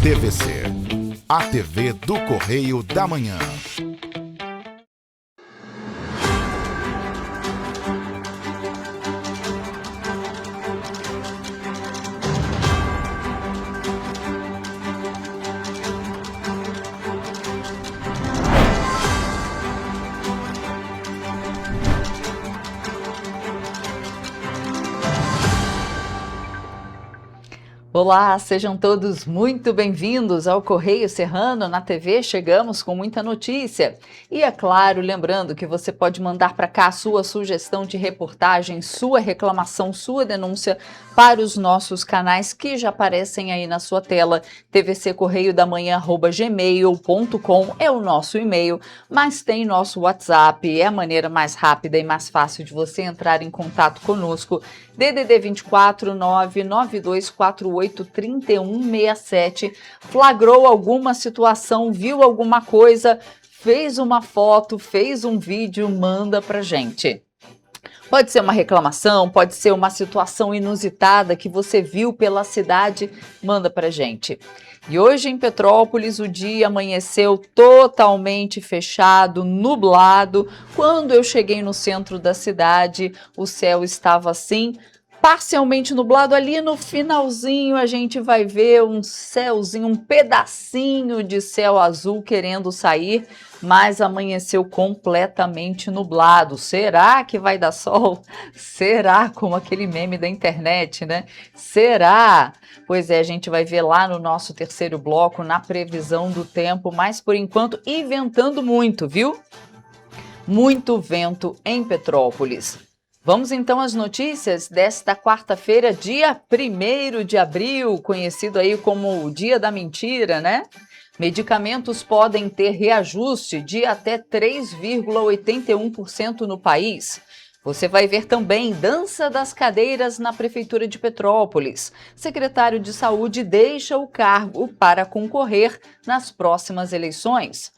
TVC, a TV do Correio da Manhã. Olá, sejam todos muito bem-vindos ao Correio Serrano na TV. Chegamos com muita notícia. E é claro, lembrando que você pode mandar para cá a sua sugestão de reportagem, sua reclamação, sua denúncia para os nossos canais que já aparecem aí na sua tela. tvccorreiodamanhã@gmail.com é o nosso e-mail, mas tem nosso WhatsApp, é a maneira mais rápida e mais fácil de você entrar em contato conosco. DDD 24 99248 3167. Flagrou alguma situação, viu alguma coisa, fez uma foto, fez um vídeo, manda pra gente. Pode ser uma reclamação, pode ser uma situação inusitada que você viu pela cidade, manda pra gente. E hoje em Petrópolis o dia amanheceu totalmente fechado, nublado. Quando eu cheguei no centro da cidade, o céu estava assim, parcialmente nublado. Ali no finalzinho a gente vai ver um céuzinho, um pedacinho de céu azul querendo sair, mas amanheceu completamente nublado. Será que vai dar sol? Será? Como aquele meme da internet, né? Será? Pois é, a gente vai ver lá no nosso terceiro bloco, na previsão do tempo, mas por enquanto ventando muito, viu? Muito vento em Petrópolis. Vamos então às notícias desta quarta-feira, dia 1º de abril, conhecido aí como o Dia da Mentira, né? Medicamentos podem ter reajuste de até 3,81% no país. Você vai ver também dança das cadeiras na Prefeitura de Petrópolis. Secretário de Saúde deixa o cargo para concorrer nas próximas eleições.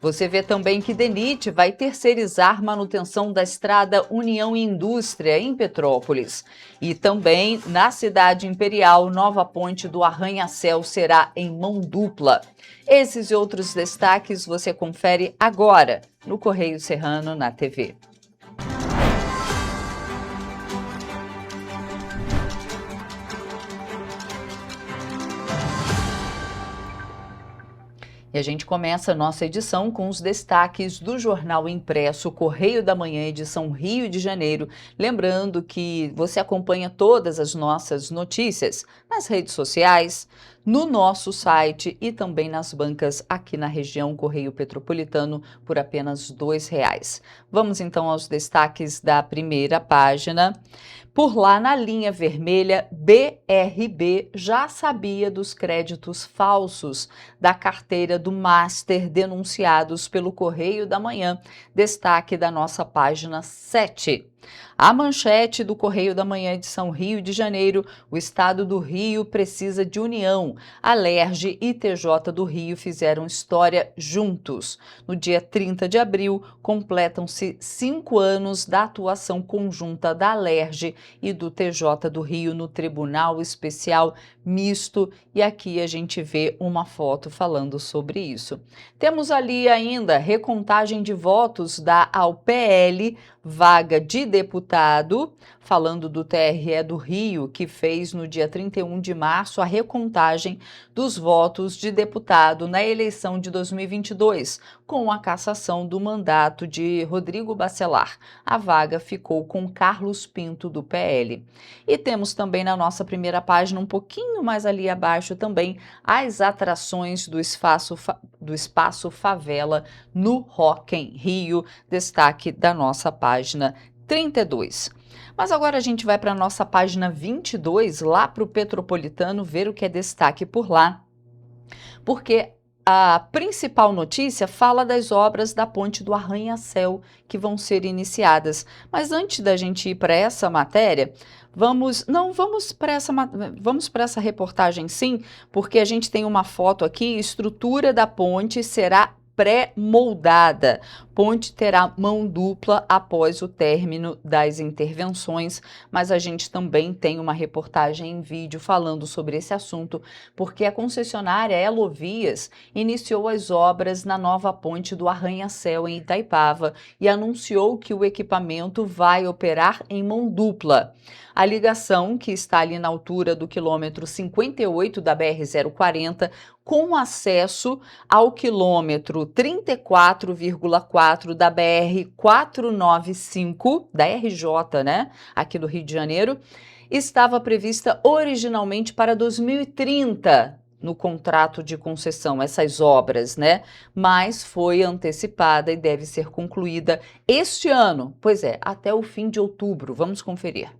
Você vê também que DENIT vai terceirizar manutenção da estrada União e Indústria em Petrópolis. E também na Cidade Imperial, nova ponte do Arranha-Céu será em mão dupla. Esses e outros destaques você confere agora no Correio Serrano na TV. E a gente começa a nossa edição com os destaques do jornal impresso Correio da Manhã, edição Rio de Janeiro. Lembrando que você acompanha todas as nossas notícias nas redes sociais, no nosso site e também nas bancas aqui na região Correio Petropolitano por apenas R$ 2. Vamos então aos destaques da primeira página. Por lá, na linha vermelha, BRB já sabia dos créditos falsos da carteira do Master denunciados pelo Correio da Manhã. Destaque da nossa página 7. A manchete do Correio da Manhã, edição Rio de Janeiro: o Estado do Rio precisa de união. A LERJ e TJ do Rio fizeram história juntos. No dia 30 de abril, completam-se 5 anos da atuação conjunta da LERJ e do TJ do Rio no Tribunal Especial Misto. E aqui a gente vê uma foto falando sobre isso. Temos ali ainda recontagem de votos ao PL, vaga de deputado, falando do TRE do Rio, que fez no dia 31 de março a recontagem dos votos de deputado na eleição de 2022, com a cassação do mandato de Rodrigo Bacelar. A vaga ficou com Carlos Pinto, do PL. E temos também na nossa primeira página, um pouquinho mais ali abaixo também, as atrações do Espaço Favela no Rock em Rio, destaque da nossa página 32. Mas agora a gente vai para a nossa página 22, lá para o Petropolitano, ver o que é destaque por lá, porque a principal notícia fala das obras da ponte do Arranha-Céu que vão ser iniciadas. Mas antes da gente ir para essa matéria, vamos para essa reportagem sim, porque a gente tem uma foto aqui. Estrutura da ponte será pré-moldada. ponte terá mão dupla após o término das intervenções, mas a gente também tem uma reportagem em vídeo falando sobre esse assunto, porque a concessionária Elovias iniciou as obras na nova ponte do Arranha-Céu em Itaipava e anunciou que o equipamento vai operar em mão dupla. A ligação, que está ali na altura do quilômetro 58 da BR-040, com acesso ao quilômetro 34,4 da BR-495, da RJ, né, aqui do Rio de Janeiro, estava prevista originalmente para 2030, no contrato de concessão, essas obras, né? Mas foi antecipada e deve ser concluída este ano, pois é, até o fim de outubro. Vamos conferir.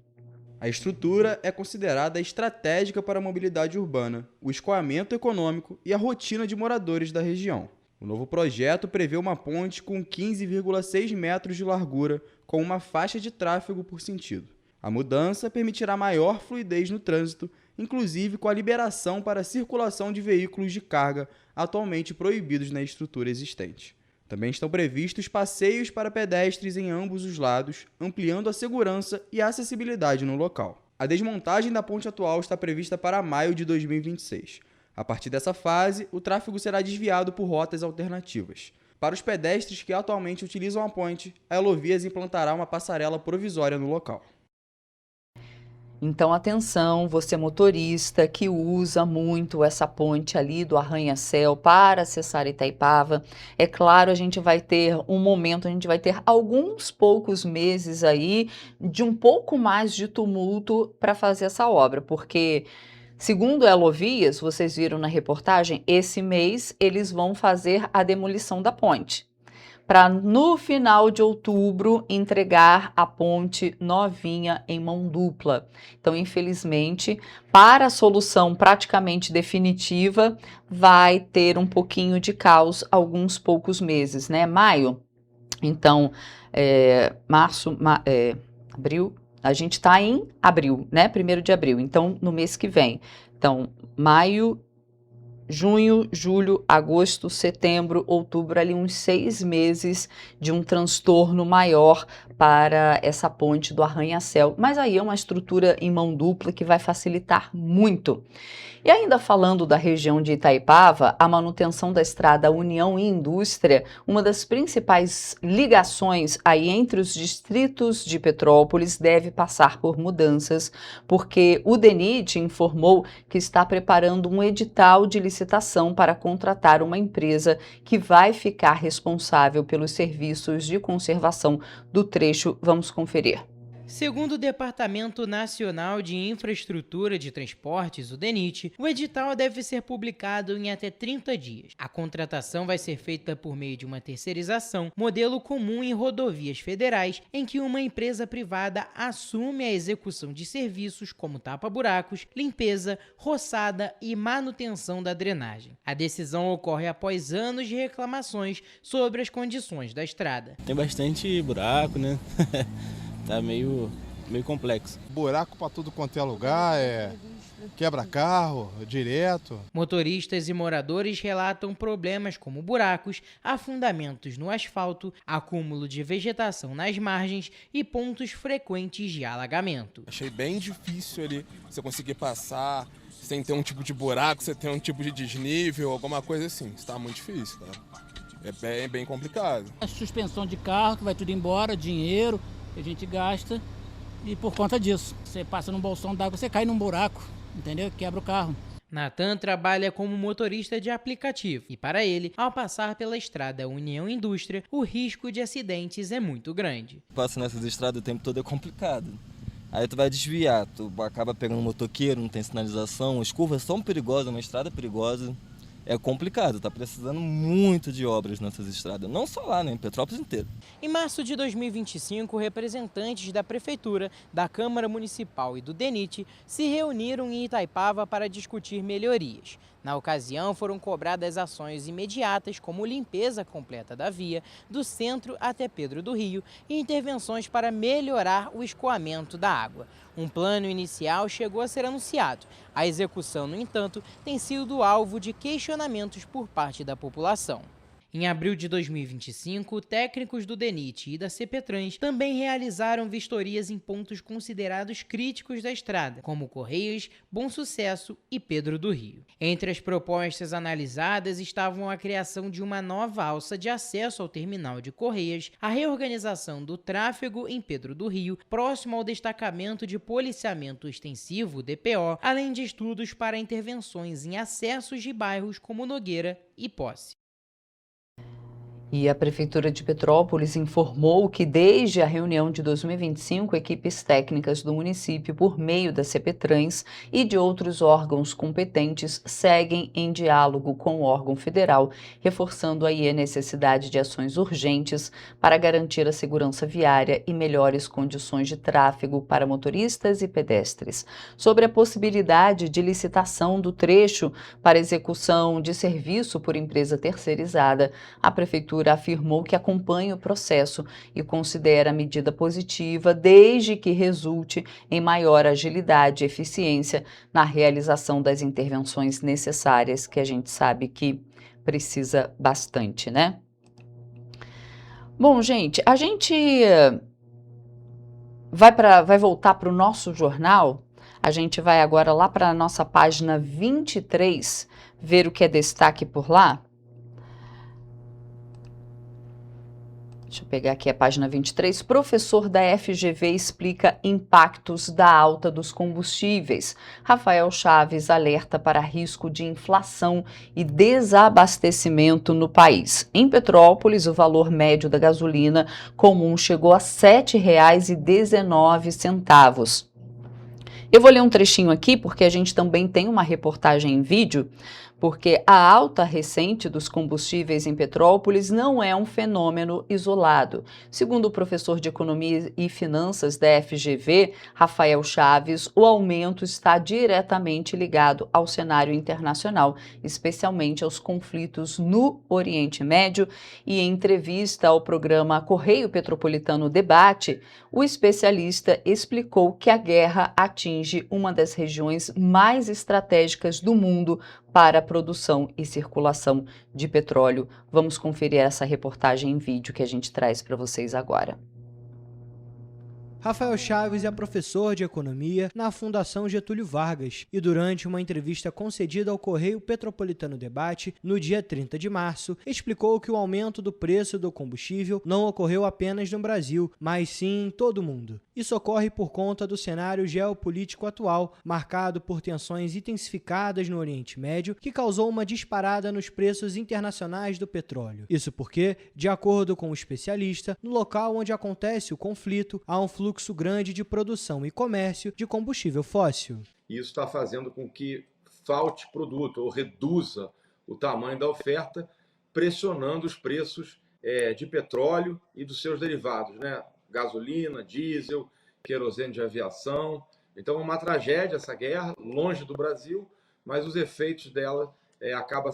A estrutura é considerada estratégica para a mobilidade urbana, o escoamento econômico e a rotina de moradores da região. O novo projeto prevê uma ponte com 15,6 metros de largura, com uma faixa de tráfego por sentido. A mudança permitirá maior fluidez no trânsito, inclusive com a liberação para a circulação de veículos de carga atualmente proibidos na estrutura existente. Também estão previstos passeios para pedestres em ambos os lados, ampliando a segurança e a acessibilidade no local. A desmontagem da ponte atual está prevista para maio de 2026. A partir dessa fase, o tráfego será desviado por rotas alternativas. Para os pedestres que atualmente utilizam a ponte, a Elovias implantará uma passarela provisória no local. Então, atenção, você motorista que usa muito essa ponte ali do Arranha-Céu para acessar Itaipava. É claro, a gente vai ter um momento, a gente vai ter alguns poucos meses aí de um pouco mais de tumulto para fazer essa obra, porque, segundo a Elovias, vocês viram na reportagem, esse mês eles vão fazer a demolição da ponte, para no final de outubro entregar a ponte novinha em mão dupla. Então, infelizmente, para a solução praticamente definitiva, vai ter um pouquinho de caos alguns poucos meses, né? Maio, então, março, abril, a gente está em abril, né? 1º de abril, então no mês que vem. Então, maio, junho, julho, agosto, setembro, outubro, ali uns 6 meses de um transtorno maior para essa ponte do Arranha-Céu. Mas aí é uma estrutura em mão dupla que vai facilitar muito. E ainda falando da região de Itaipava, a manutenção da estrada União e Indústria, uma das principais ligações aí entre os distritos de Petrópolis, deve passar por mudanças, porque o DENIT informou que está preparando um edital de licitação para contratar uma empresa que vai ficar responsável pelos serviços de conservação do trecho. Vamos conferir. Segundo o Departamento Nacional de Infraestrutura de Transportes, o DENIT, o edital deve ser publicado em até 30 dias. A contratação vai ser feita por meio de uma terceirização, modelo comum em rodovias federais, em que uma empresa privada assume a execução de serviços como tapa-buracos, limpeza, roçada e manutenção da drenagem. A decisão ocorre após anos de reclamações sobre as condições da estrada. Tem bastante buraco, né? Tá meio complexo. Buraco para tudo quanto é lugar, quebra carro, direto. Motoristas e moradores relatam problemas como buracos, afundamentos no asfalto, acúmulo de vegetação nas margens e pontos frequentes de alagamento. Achei bem difícil ali você conseguir passar sem ter um tipo de buraco, você ter um tipo de desnível, alguma coisa assim. Isso tá muito difícil, tá? É bem complicado. A suspensão de carro, que vai tudo embora, dinheiro que a gente gasta, e por conta disso, você passa num bolsão d'água, você cai num buraco, entendeu? Quebra o carro. Natan trabalha como motorista de aplicativo e, para ele, ao passar pela estrada União Indústria, o risco de acidentes é muito grande. Passa nessas estradas o tempo todo é complicado. Aí tu vai desviar, tu acaba pegando um motoqueiro, não tem sinalização, as curvas são perigosas, uma estrada perigosa. É complicado, tá precisando muito de obras nessas estradas, não só lá, né, em Petrópolis inteiro. Em março de 2025, representantes da Prefeitura, da Câmara Municipal e do DENIT se reuniram em Itaipava para discutir melhorias. Na ocasião, foram cobradas ações imediatas como limpeza completa da via, do centro até Pedro do Rio, e intervenções para melhorar o escoamento da água. Um plano inicial chegou a ser anunciado. A execução, no entanto, tem sido alvo de questionamentos por parte da população. Em abril de 2025, técnicos do DENIT e da CPTRANS também realizaram vistorias em pontos considerados críticos da estrada, como Correios, Bom Sucesso e Pedro do Rio. Entre as propostas analisadas estavam a criação de uma nova alça de acesso ao terminal de Correios, a reorganização do tráfego em Pedro do Rio, próximo ao destacamento de policiamento extensivo, DPO, além de estudos para intervenções em acessos de bairros como Nogueira e Posse. E a Prefeitura de Petrópolis informou que, desde a reunião de 2025, equipes técnicas do município, por meio da CPTRANS e de outros órgãos competentes, seguem em diálogo com o órgão federal, reforçando aí a necessidade de ações urgentes para garantir a segurança viária e melhores condições de tráfego para motoristas e pedestres. Sobre a possibilidade de licitação do trecho para execução de serviço por empresa terceirizada, a Prefeitura afirmou que acompanha o processo e considera a medida positiva desde que resulte em maior agilidade e eficiência na realização das intervenções necessárias, que a gente sabe que precisa bastante, né? Bom, gente, a gente vai voltar para o nosso jornal. A gente vai agora lá para a nossa página 23, ver o que é destaque por lá. Deixa eu pegar aqui a página 23. Professor da FGV explica impactos da alta dos combustíveis. Rafael Chaves alerta para risco de inflação e desabastecimento no país. Em Petrópolis, o valor médio da gasolina comum chegou a R$ 7,19. Eu vou ler um trechinho aqui, porque a gente também tem uma reportagem em vídeo, porque a alta recente dos combustíveis em Petrópolis não é um fenômeno isolado. Segundo o professor de Economia e Finanças da FGV, Rafael Chaves, o aumento está diretamente ligado ao cenário internacional, especialmente aos conflitos no Oriente Médio. E em entrevista ao programa Correio Petropolitano Debate, o especialista explicou que a guerra atinge uma das regiões mais estratégicas do mundo para a produção e circulação de petróleo. Vamos conferir essa reportagem em vídeo que a gente traz para vocês agora. Rafael Chaves é professor de economia na Fundação Getúlio Vargas e, durante uma entrevista concedida ao Correio Petropolitano Debate, no dia 30 de março, explicou que o aumento do preço do combustível não ocorreu apenas no Brasil, mas sim em todo o mundo. Isso ocorre por conta do cenário geopolítico atual, marcado por tensões intensificadas no Oriente Médio, que causou uma disparada nos preços internacionais do petróleo. Isso porque, de acordo com o especialista, no local onde acontece o conflito, há um fluxo grande de produção e comércio de combustível fóssil. Isso está fazendo com que falte produto ou reduza o tamanho da oferta, pressionando os preços de petróleo e dos seus derivados, né? Gasolina, diesel, querosene de aviação. Então é uma tragédia essa guerra, longe do Brasil, mas os efeitos dela acabam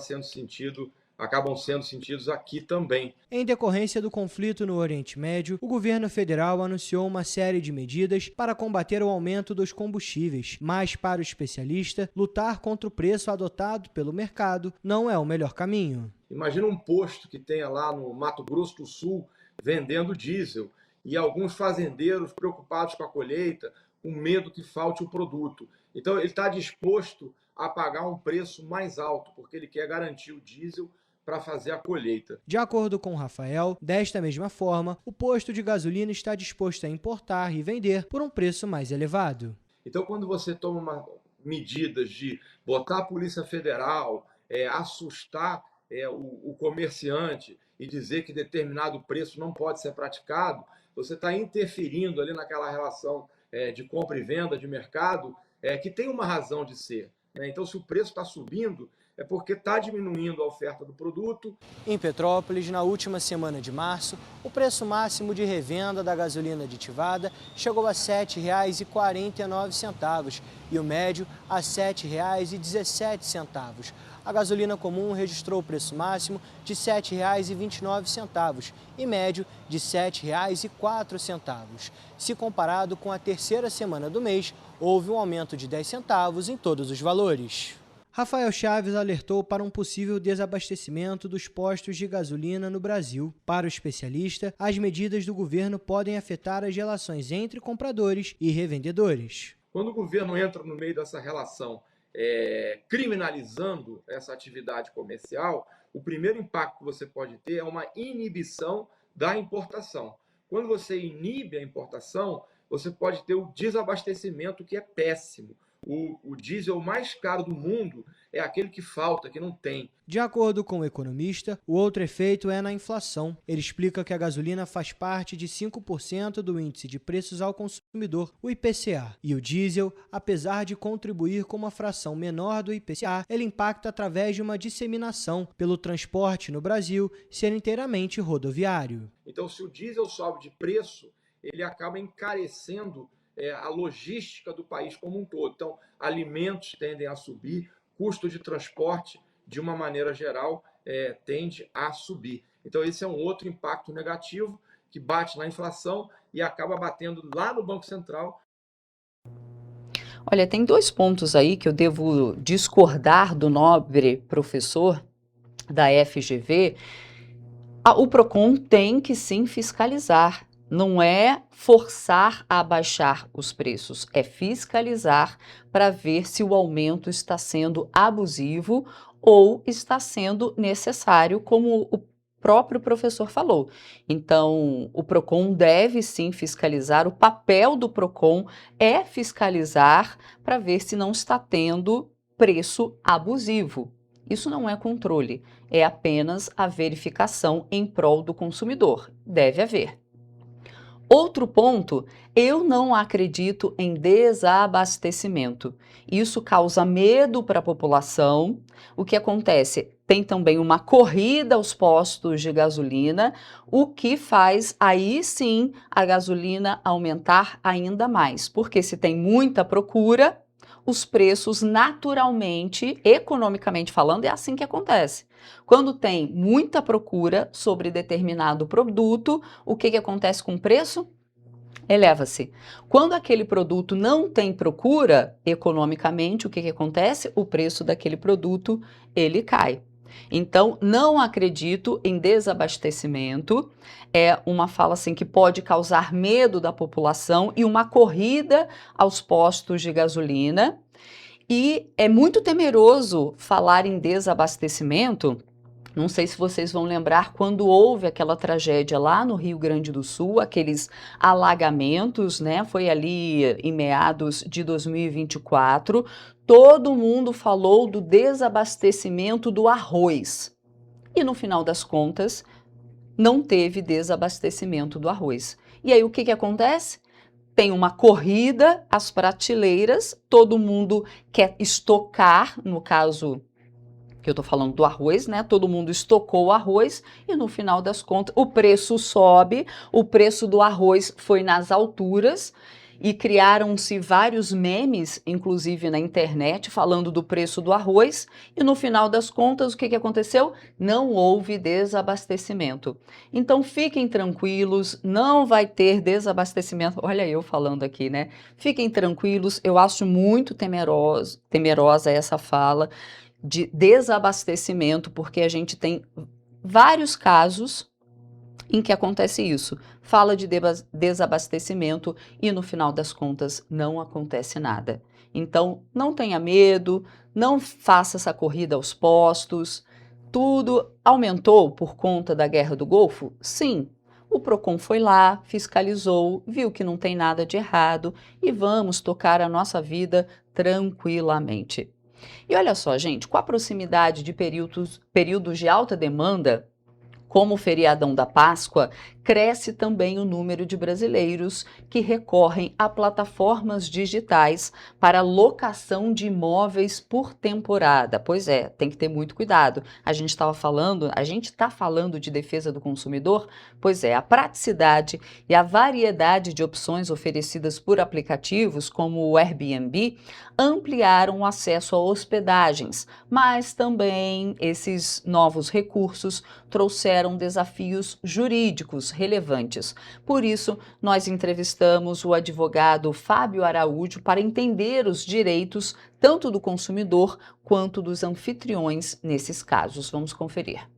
sendo sentidos aqui também. Em decorrência do conflito no Oriente Médio, o governo federal anunciou uma série de medidas para combater o aumento dos combustíveis, mas para o especialista, lutar contra o preço adotado pelo mercado não é o melhor caminho. Imagina um posto que tenha lá no Mato Grosso do Sul vendendo diesel e alguns fazendeiros preocupados com a colheita, com medo que falte o produto. Então ele está disposto a pagar um preço mais alto, porque ele quer garantir o diesel para fazer a colheita. De acordo com o Rafael, desta mesma forma, o posto de gasolina está disposto a importar e vender por um preço mais elevado. Então, quando você toma medidas de botar a Polícia Federal, assustar o comerciante e dizer que determinado preço não pode ser praticado, você está interferindo ali naquela relação de compra e venda de mercado, que tem uma razão de ser. Então, se o preço está subindo, é porque está diminuindo a oferta do produto. Em Petrópolis, na última semana de março, o preço máximo de revenda da gasolina aditivada chegou a R$ 7,49 e o médio a R$ 7,17. A gasolina comum registrou o preço máximo de R$ 7,29 e médio de R$ 7,04. Se comparado com a terceira semana do mês, houve um aumento de 10 centavos em todos os valores. Rafael Chaves alertou para um possível desabastecimento dos postos de gasolina no Brasil. Para o especialista, as medidas do governo podem afetar as relações entre compradores e revendedores. Quando o governo entra no meio dessa relação, criminalizando essa atividade comercial, o primeiro impacto que você pode ter é uma inibição da importação. Quando você inibe a importação, você pode ter o desabastecimento, que é péssimo. O diesel mais caro do mundo é aquele que falta, que não tem. De acordo com o economista, o outro efeito é na inflação. Ele explica que a gasolina faz parte de 5% do índice de preços ao consumidor, o IPCA. E o diesel, apesar de contribuir com uma fração menor do IPCA, ele impacta através de uma disseminação pelo transporte no Brasil ser inteiramente rodoviário. Então, se o diesel sobe de preço, ele acaba encarecendo a logística do país como um todo. Então, alimentos tendem a subir, custo de transporte, de uma maneira geral, tende a subir. Então, esse é um outro impacto negativo que bate na inflação e acaba batendo lá no Banco Central. Olha, tem 2 pontos aí que eu devo discordar do nobre professor da FGV. O PROCON tem que sim fiscalizar. Não é forçar a abaixar os preços, é fiscalizar para ver se o aumento está sendo abusivo ou está sendo necessário, como o próprio professor falou. Então, o PROCON deve sim fiscalizar, o papel do PROCON é fiscalizar para ver se não está tendo preço abusivo. Isso não é controle, é apenas a verificação em prol do consumidor. Deve haver. Outro ponto, eu não acredito em desabastecimento. Isso causa medo para a população. O que acontece? Tem também uma corrida aos postos de gasolina, o que faz aí sim a gasolina aumentar ainda mais. Porque se tem muita procura, os preços naturalmente, economicamente falando, é assim que acontece. Quando tem muita procura sobre determinado produto, o que acontece com o preço? Eleva-se. Quando aquele produto não tem procura, economicamente, o que acontece? O preço daquele produto, ele cai. Então, não acredito em desabastecimento. É uma fala assim que pode causar medo da população e uma corrida aos postos de gasolina. E é muito temeroso falar em desabastecimento. Não sei se vocês vão lembrar quando houve aquela tragédia lá no Rio Grande do Sul, aqueles alagamentos, né? Foi ali em meados de 2024. Todo mundo falou do desabastecimento do arroz. E no final das contas, não teve desabastecimento do arroz. E aí o que acontece? Tem uma corrida às prateleiras, todo mundo quer estocar, no caso que eu estou falando do arroz, né? Todo mundo estocou o arroz e no final das contas o preço sobe, o preço do arroz foi nas alturas e criaram-se vários memes, inclusive na internet, falando do preço do arroz e no final das contas o que aconteceu? Não houve desabastecimento. Então fiquem tranquilos, não vai ter desabastecimento. Olha eu falando aqui, né? Fiquem tranquilos, eu acho muito temerosa essa fala de desabastecimento, porque a gente tem vários casos em que acontece isso. Fala de desabastecimento e no final das contas não acontece nada. Então não tenha medo, não faça essa corrida aos postos. Tudo aumentou por conta da Guerra do Golfo? Sim. O PROCON foi lá, fiscalizou, viu que não tem nada de errado e vamos tocar a nossa vida tranquilamente. E olha só, gente, com a proximidade de períodos de alta demanda, como o feriadão da Páscoa, cresce também o número de brasileiros que recorrem a plataformas digitais para locação de imóveis por temporada. Pois é, tem que ter muito cuidado. A gente está falando de defesa do consumidor? Pois é, a praticidade e a variedade de opções oferecidas por aplicativos como o Airbnb ampliaram o acesso a hospedagens, mas também esses novos recursos trouxeram desafios jurídicos relevantes. Por isso, nós entrevistamos o advogado Fábio Araújo para entender os direitos tanto do consumidor quanto dos anfitriões nesses casos. Vamos conferir.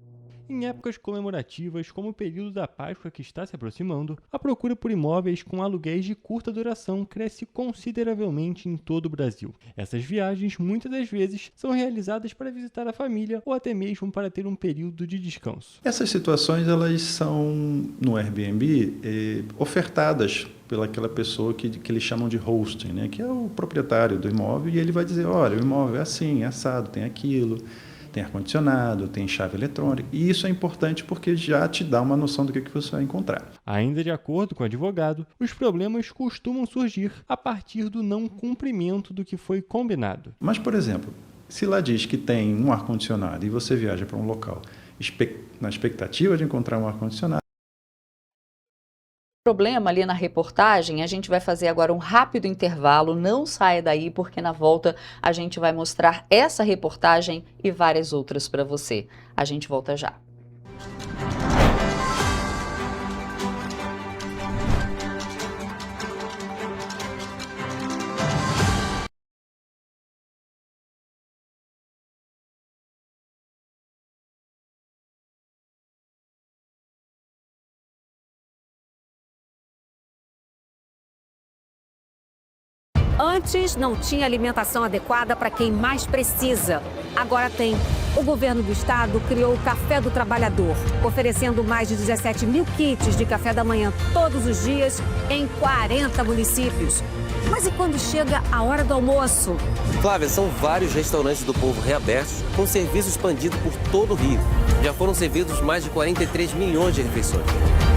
Em épocas comemorativas, como o período da Páscoa que está se aproximando, a procura por imóveis com aluguéis de curta duração cresce consideravelmente em todo o Brasil. Essas viagens, muitas das vezes, são realizadas para visitar a família ou até mesmo para ter um período de descanso. Essas situações, elas são, no Airbnb, ofertadas pelaquela pessoa que eles chamam de hosting, né? Que é o proprietário do imóvel, e ele vai dizer, olha, o imóvel é assim, é assado, tem aquilo, tem ar-condicionado, tem chave eletrônica, e isso é importante porque já te dá uma noção do que você vai encontrar. Ainda de acordo com o advogado, os problemas costumam surgir a partir do não cumprimento do que foi combinado. Mas, por exemplo, se lá diz que tem um ar-condicionado e você viaja para um local na expectativa de encontrar um ar-condicionado, problema ali na reportagem, a gente vai fazer agora um rápido intervalo, não saia daí porque na volta a gente vai mostrar essa reportagem e várias outras para você. A gente volta já. Antes não tinha alimentação adequada para quem mais precisa. Agora tem. O governo do estado criou o Café do Trabalhador, oferecendo mais de 17 mil kits de café da manhã todos os dias em 40 municípios. Mas e quando chega a hora do almoço? Flávia, são vários restaurantes do povo reabertos, com serviço expandido por todo o Rio. Já foram servidos mais de 43 milhões de refeições.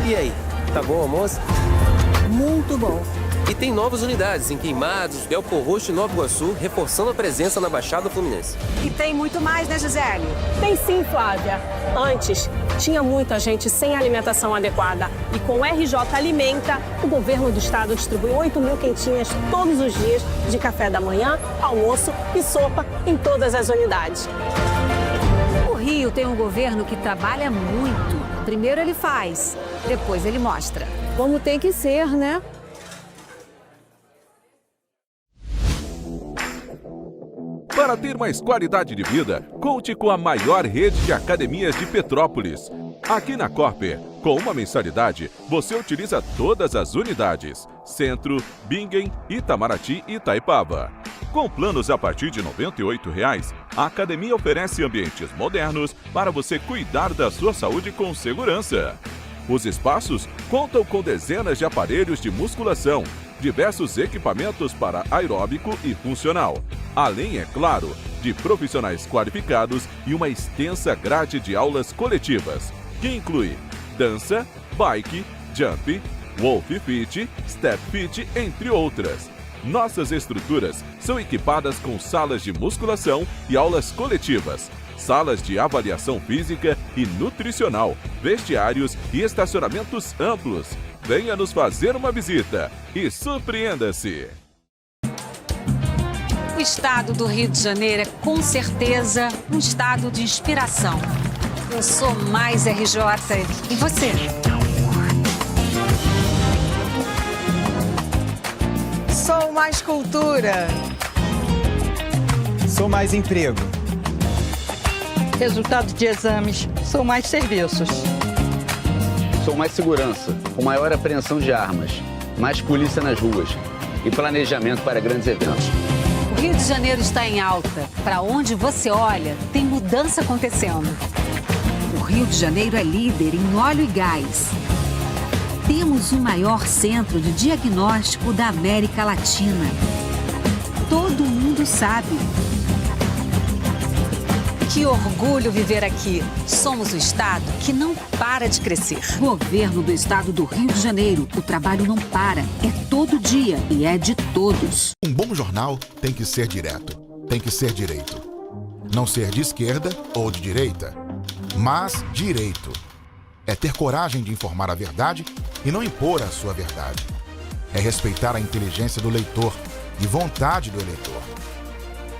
E aí, tá bom o almoço? Muito bom. E tem novas unidades em Queimados, Belfor Roxo e Nova Iguaçu, reforçando a presença na Baixada Fluminense. E tem muito mais, né, Gisele? Tem sim, Flávia. Antes, tinha muita gente sem alimentação adequada. E com o RJ Alimenta, o governo do estado distribui 8 mil quentinhas todos os dias de café da manhã, almoço e sopa em todas as unidades. O Rio tem um governo que trabalha muito. Primeiro ele faz, depois ele mostra. Como tem que ser, né? Para ter mais qualidade de vida, conte com a maior rede de academias de Petrópolis. Aqui na Corper, com uma mensalidade, você utiliza todas as unidades: Centro, Bingen, Itamaraty e Itaipava. Com planos a partir de R$ 98,00, a academia oferece ambientes modernos para você cuidar da sua saúde com segurança. Os espaços contam com dezenas de aparelhos de musculação, diversos equipamentos para aeróbico e funcional, além, é claro, de profissionais qualificados e uma extensa grade de aulas coletivas, que inclui dança, bike, jump, wolf fit, step fit, entre outras. Nossas estruturas são equipadas com salas de musculação e aulas coletivas, salas de avaliação física e nutricional, vestiários e estacionamentos amplos. Venha nos fazer uma visita e surpreenda-se! O estado do Rio de Janeiro é, com certeza, um estado de inspiração. Eu sou mais RJ. E você? Sou mais cultura. Sou mais emprego. Resultado de exames. Sou mais serviços. Sou mais segurança, com maior apreensão de armas, mais polícia nas ruas e planejamento para grandes eventos. O Rio de Janeiro está em alta. Para onde você olha, tem mudança acontecendo. O Rio de Janeiro é líder em óleo e gás. Temos o maior centro de diagnóstico da América Latina. Todo mundo sabe. Que orgulho viver aqui. Somos o estado que não para de crescer. Governo do estado do Rio de Janeiro. O trabalho não para. É todo dia e é de todos. Um bom jornal tem que ser direto. Tem que ser direito. Não ser de esquerda ou de direita, mas direito. É ter coragem de informar a verdade e não impor a sua verdade. É respeitar a inteligência do leitor e vontade do eleitor.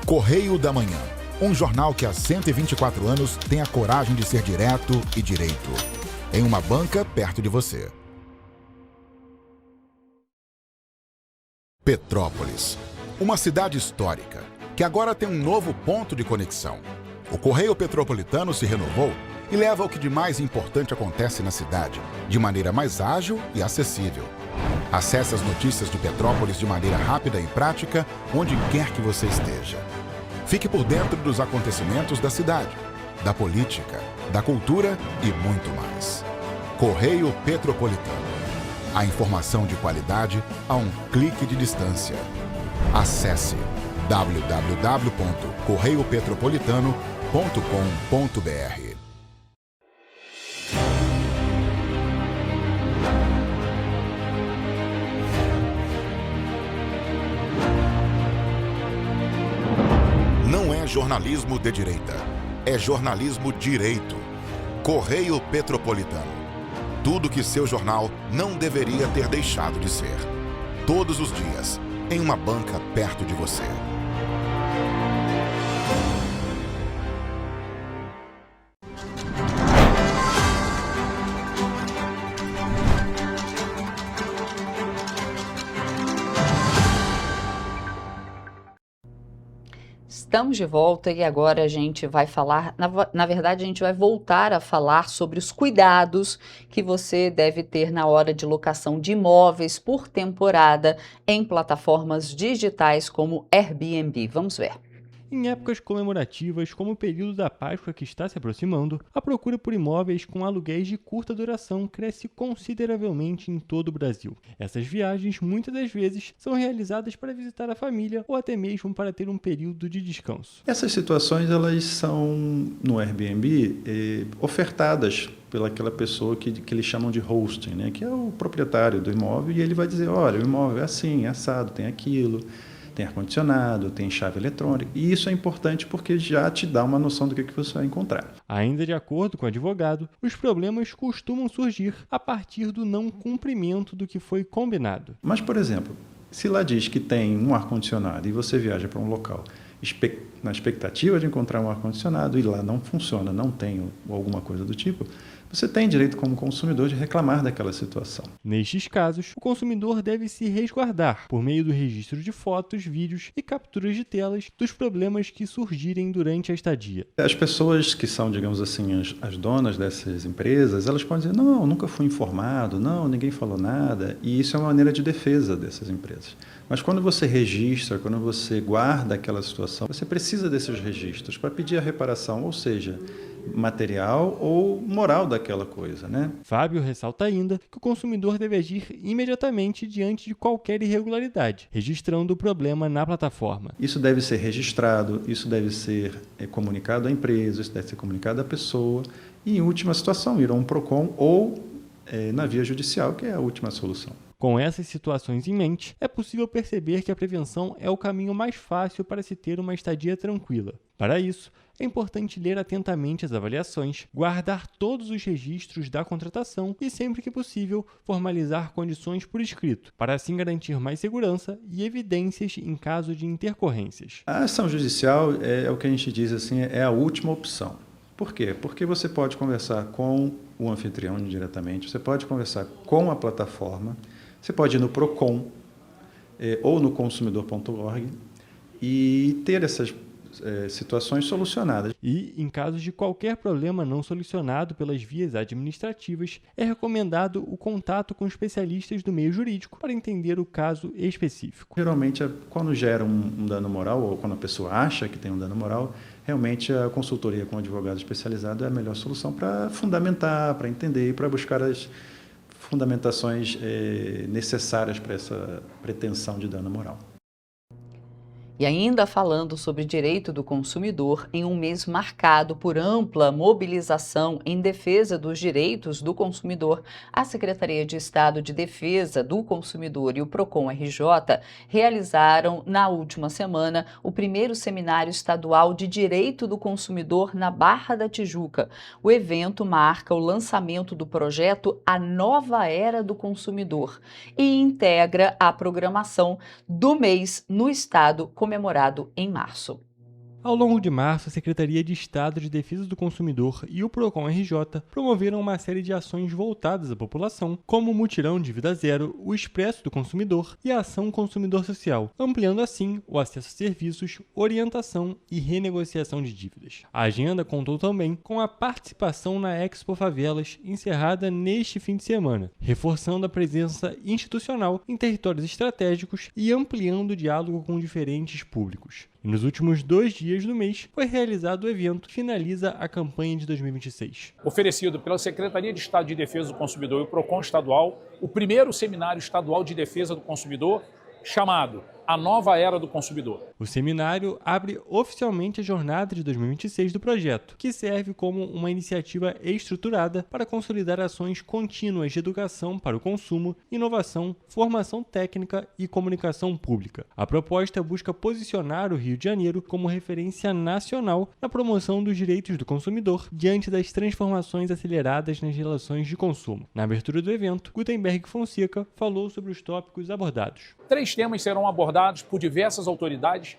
Correio da Manhã. Um jornal que há 124 anos tem a coragem de ser direto e direito. em uma banca perto de você. Petrópolis, uma cidade histórica, que agora tem um novo ponto de conexão. O Correio Petropolitano se renovou e leva o que de mais importante acontece na cidade, de maneira mais ágil e acessível. Acesse as notícias de Petrópolis de maneira rápida e prática, onde quer que você esteja. Fique por dentro dos acontecimentos da cidade, da política, da cultura e muito mais. Correio Petropolitano. A informação de qualidade a um clique de distância. Acesse www.correiopetropolitano.com.br. Não é jornalismo de direita, é jornalismo direito. Correio Petropolitano. Tudo que seu jornal não deveria ter deixado de ser. Todos os dias, em uma banca perto de você. Estamos de volta e agora a gente vai falar, na verdade a gente vai voltar a falar sobre os cuidados que você deve ter na hora de locação de imóveis por temporada em plataformas digitais como Airbnb. Vamos ver. Em épocas comemorativas, como o período da Páscoa que está se aproximando, a procura por imóveis com aluguéis de curta duração cresce consideravelmente em todo o Brasil. Essas viagens, muitas das vezes, são realizadas para visitar a família ou até mesmo para ter um período de descanso. Essas situações, elas são, no Airbnb, ofertadas pelaquela pessoa que eles chamam de hosting, né? Que é o proprietário do imóvel, e ele vai dizer, olha, o imóvel é assim, é assado, tem aquilo, tem ar-condicionado, tem chave eletrônica, e isso é importante porque já te dá uma noção do que você vai encontrar. Ainda de acordo com o advogado, os problemas costumam surgir a partir do não cumprimento do que foi combinado. Mas, por exemplo, se lá diz que tem um ar-condicionado e você viaja para um local na expectativa de encontrar um ar-condicionado e lá não funciona, não tem ou alguma coisa do tipo, você tem direito como consumidor de reclamar daquela situação. Nestes casos, o consumidor deve se resguardar por meio do registro de fotos, vídeos e capturas de telas dos problemas que surgirem durante a estadia. As pessoas que são, digamos assim, as donas dessas empresas, elas podem dizer, não, nunca fui informado, não, ninguém falou nada, e isso é uma maneira de defesa dessas empresas. Mas quando você registra, quando você guarda aquela situação, você precisa desses registros para pedir a reparação, ou seja, material ou moral daquela coisa, né? Fábio ressalta ainda que o consumidor deve agir imediatamente diante de qualquer irregularidade, registrando o problema na plataforma. Isso deve ser registrado, isso deve ser comunicado à empresa, isso deve ser comunicado à pessoa e, em última situação, ir a um PROCON ou na via judicial, que é a última solução. Com essas situações em mente, é possível perceber que a prevenção é o caminho mais fácil para se ter uma estadia tranquila. Para isso, é importante ler atentamente as avaliações, guardar todos os registros da contratação e, sempre que possível, formalizar condições por escrito, para assim garantir mais segurança e evidências em caso de intercorrências. A ação judicial é o que a gente diz assim, é a última opção. Por quê? Porque você pode conversar com o anfitrião diretamente, você pode conversar com a plataforma, você pode ir no PROCON ou no consumidor.org e ter essas situações solucionadas. E, em caso de qualquer problema não solucionado pelas vias administrativas, é recomendado o contato com especialistas do meio jurídico para entender o caso específico. Geralmente, quando gera um dano moral ou quando a pessoa acha que tem um dano moral, realmente a consultoria com um advogado especializado é a melhor solução para fundamentar, para entender e para buscar as fundamentações necessárias para essa pretensão de dano moral. E ainda falando sobre direito do consumidor, em um mês marcado por ampla mobilização em defesa dos direitos do consumidor, a Secretaria de Estado de Defesa do Consumidor e o PROCON-RJ realizaram, na última semana, o primeiro Seminário Estadual de Direito do Consumidor na Barra da Tijuca. O evento marca o lançamento do projeto A Nova Era do Consumidor e integra a programação do mês no Estado, comemorado em março. Ao longo de março, a Secretaria de Estado de Defesa do Consumidor e o Procon-RJ promoveram uma série de ações voltadas à população, como o Mutirão de Vida Zero, o Expresso do Consumidor e a Ação Consumidor Social, ampliando assim o acesso a serviços, orientação e renegociação de dívidas. A agenda contou também com a participação na Expo Favelas, encerrada neste fim de semana, reforçando a presença institucional em territórios estratégicos e ampliando o diálogo com diferentes públicos. E nos últimos 2 dias do mês foi realizado o evento que finaliza a campanha de 2026. Oferecido pela Secretaria de Estado de Defesa do Consumidor e o Procon Estadual, o primeiro seminário estadual de defesa do consumidor, chamado A Nova Era do Consumidor. O seminário abre oficialmente a jornada de 2026 do projeto, que serve como uma iniciativa estruturada para consolidar ações contínuas de educação para o consumo, inovação, formação técnica e comunicação pública. A proposta busca posicionar o Rio de Janeiro como referência nacional na promoção dos direitos do consumidor diante das transformações aceleradas nas relações de consumo. Na abertura do evento, Gutenberg Fonseca falou sobre os tópicos abordados. 3 temas serão abordados por diversas autoridades,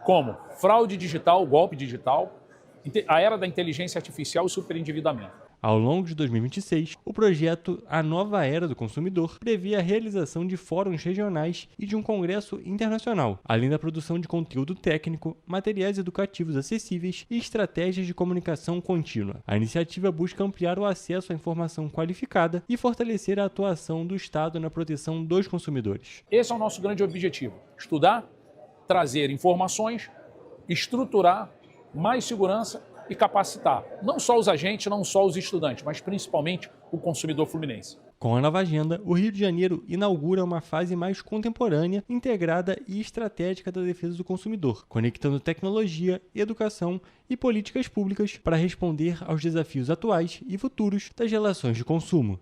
como fraude digital, golpe digital, a era da inteligência artificial e superendividamento. Ao longo de 2026, o projeto A Nova Era do Consumidor prevê a realização de fóruns regionais e de um congresso internacional, além da produção de conteúdo técnico, materiais educativos acessíveis e estratégias de comunicação contínua. A iniciativa busca ampliar o acesso à informação qualificada e fortalecer a atuação do Estado na proteção dos consumidores. Esse é o nosso grande objetivo: estudar, trazer informações, estruturar mais segurança e capacitar não só os agentes, não só os estudantes, mas principalmente o consumidor fluminense. Com a nova agenda, o Rio de Janeiro inaugura uma fase mais contemporânea, integrada e estratégica da defesa do consumidor, conectando tecnologia, educação e políticas públicas para responder aos desafios atuais e futuros das relações de consumo.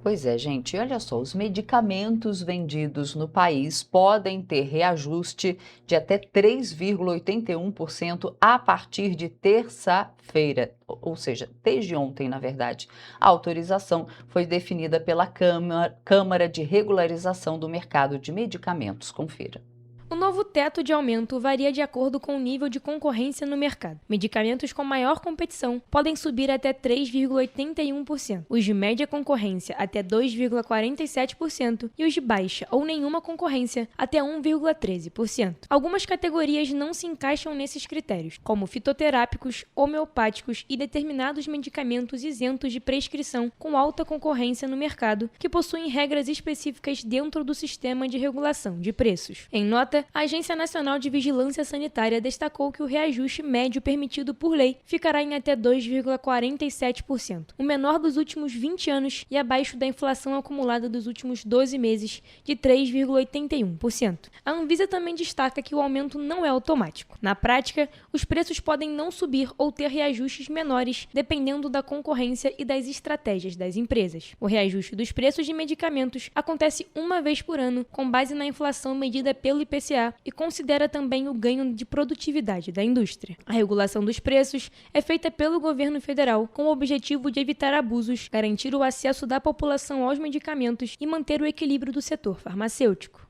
Pois é, gente, olha só, os medicamentos vendidos no país podem ter reajuste de até 3,81% a partir de terça-feira, ou seja, desde ontem, na verdade. A autorização foi definida pela Câmara de Regularização do Mercado de Medicamentos. Confira. O novo teto de aumento varia de acordo com o nível de concorrência no mercado. Medicamentos com maior competição podem subir até 3,81%, os de média concorrência até 2,47% e os de baixa ou nenhuma concorrência até 1,13%. Algumas categorias não se encaixam nesses critérios, como fitoterápicos, homeopáticos e determinados medicamentos isentos de prescrição com alta concorrência no mercado, que possuem regras específicas dentro do sistema de regulação de preços. Em nota, a Agência Nacional de Vigilância Sanitária destacou que o reajuste médio permitido por lei ficará em até 2,47%, o menor dos últimos 20 anos e abaixo da inflação acumulada dos últimos 12 meses, de 3,81%. A Anvisa também destaca que o aumento não é automático. Na prática, os preços podem não subir ou ter reajustes menores, dependendo da concorrência e das estratégias das empresas. O reajuste dos preços de medicamentos acontece uma vez por ano, com base na inflação medida pelo IPCA, e considera também o ganho de produtividade da indústria. A regulação dos preços é feita pelo governo federal com o objetivo de evitar abusos, garantir o acesso da população aos medicamentos e manter o equilíbrio do setor farmacêutico.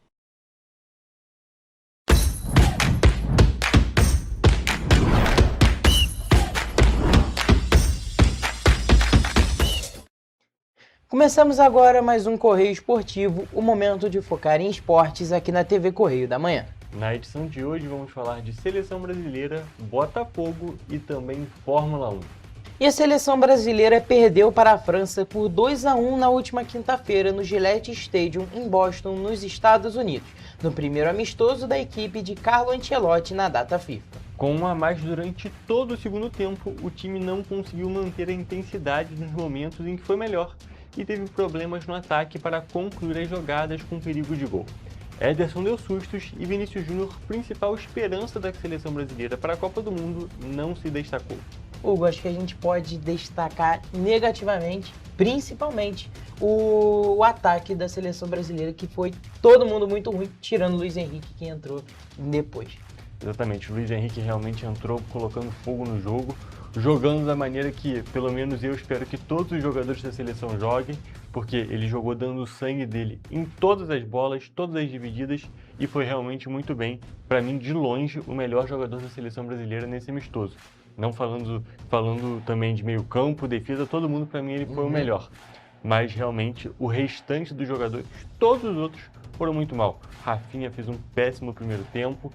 Começamos agora mais um Correio Esportivo, o momento de focar em esportes aqui na TV Correio da Manhã. Na edição de hoje vamos falar de Seleção Brasileira, Botafogo e também Fórmula 1. E a Seleção Brasileira perdeu para a França por 2-1 na última quinta-feira no Gillette Stadium em Boston, nos Estados Unidos, no primeiro amistoso da equipe de Carlo Ancelotti na data FIFA. Com um a mais durante todo o segundo tempo, o time não conseguiu manter a intensidade nos momentos em que foi melhor e teve problemas no ataque para concluir as jogadas com perigo de gol. Ederson deu sustos e Vinícius Júnior, principal esperança da seleção brasileira para a Copa do Mundo, não se destacou. Hugo, acho que a gente pode destacar negativamente, principalmente, o ataque da seleção brasileira, que foi todo mundo muito ruim, tirando o Luiz Henrique, que entrou depois. Exatamente, o Luiz Henrique realmente entrou colocando fogo no jogo. jogando da maneira que, pelo menos eu espero que todos os jogadores da seleção joguem, porque ele jogou dando o sangue dele em todas as bolas, todas as divididas, e foi realmente muito bem. Para mim, de longe, o melhor jogador da seleção brasileira nesse amistoso. Não falando também de meio campo, defesa, todo mundo, para mim, ele foi o melhor. Mas realmente, o restante dos jogadores, todos os outros, foram muito mal. Rafinha fez um péssimo primeiro tempo,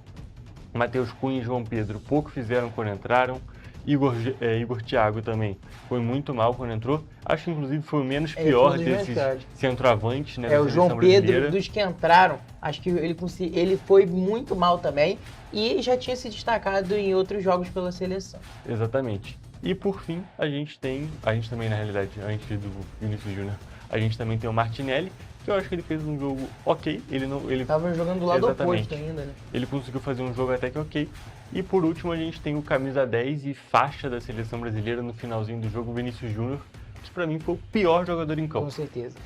Matheus Cunha e João Pedro pouco fizeram quando entraram, Igor Thiago também foi muito mal quando entrou. Acho que inclusive foi o menos pior desses centroavantes, né? O João Pedro, dos que entraram, acho que ele foi muito mal também e já tinha se destacado em outros jogos pela seleção. Exatamente. E por fim, a gente também na realidade, antes do Vinícius Júnior, a gente também tem o Martinelli, que eu acho que ele fez um jogo ok. Ele tava jogando do lado oposto ainda, né? Ele conseguiu fazer um jogo até que ok. E por último, a gente tem o camisa 10 e faixa da seleção brasileira no finalzinho do jogo, o Vinícius Júnior, que pra mim foi o pior jogador em campo. Com certeza.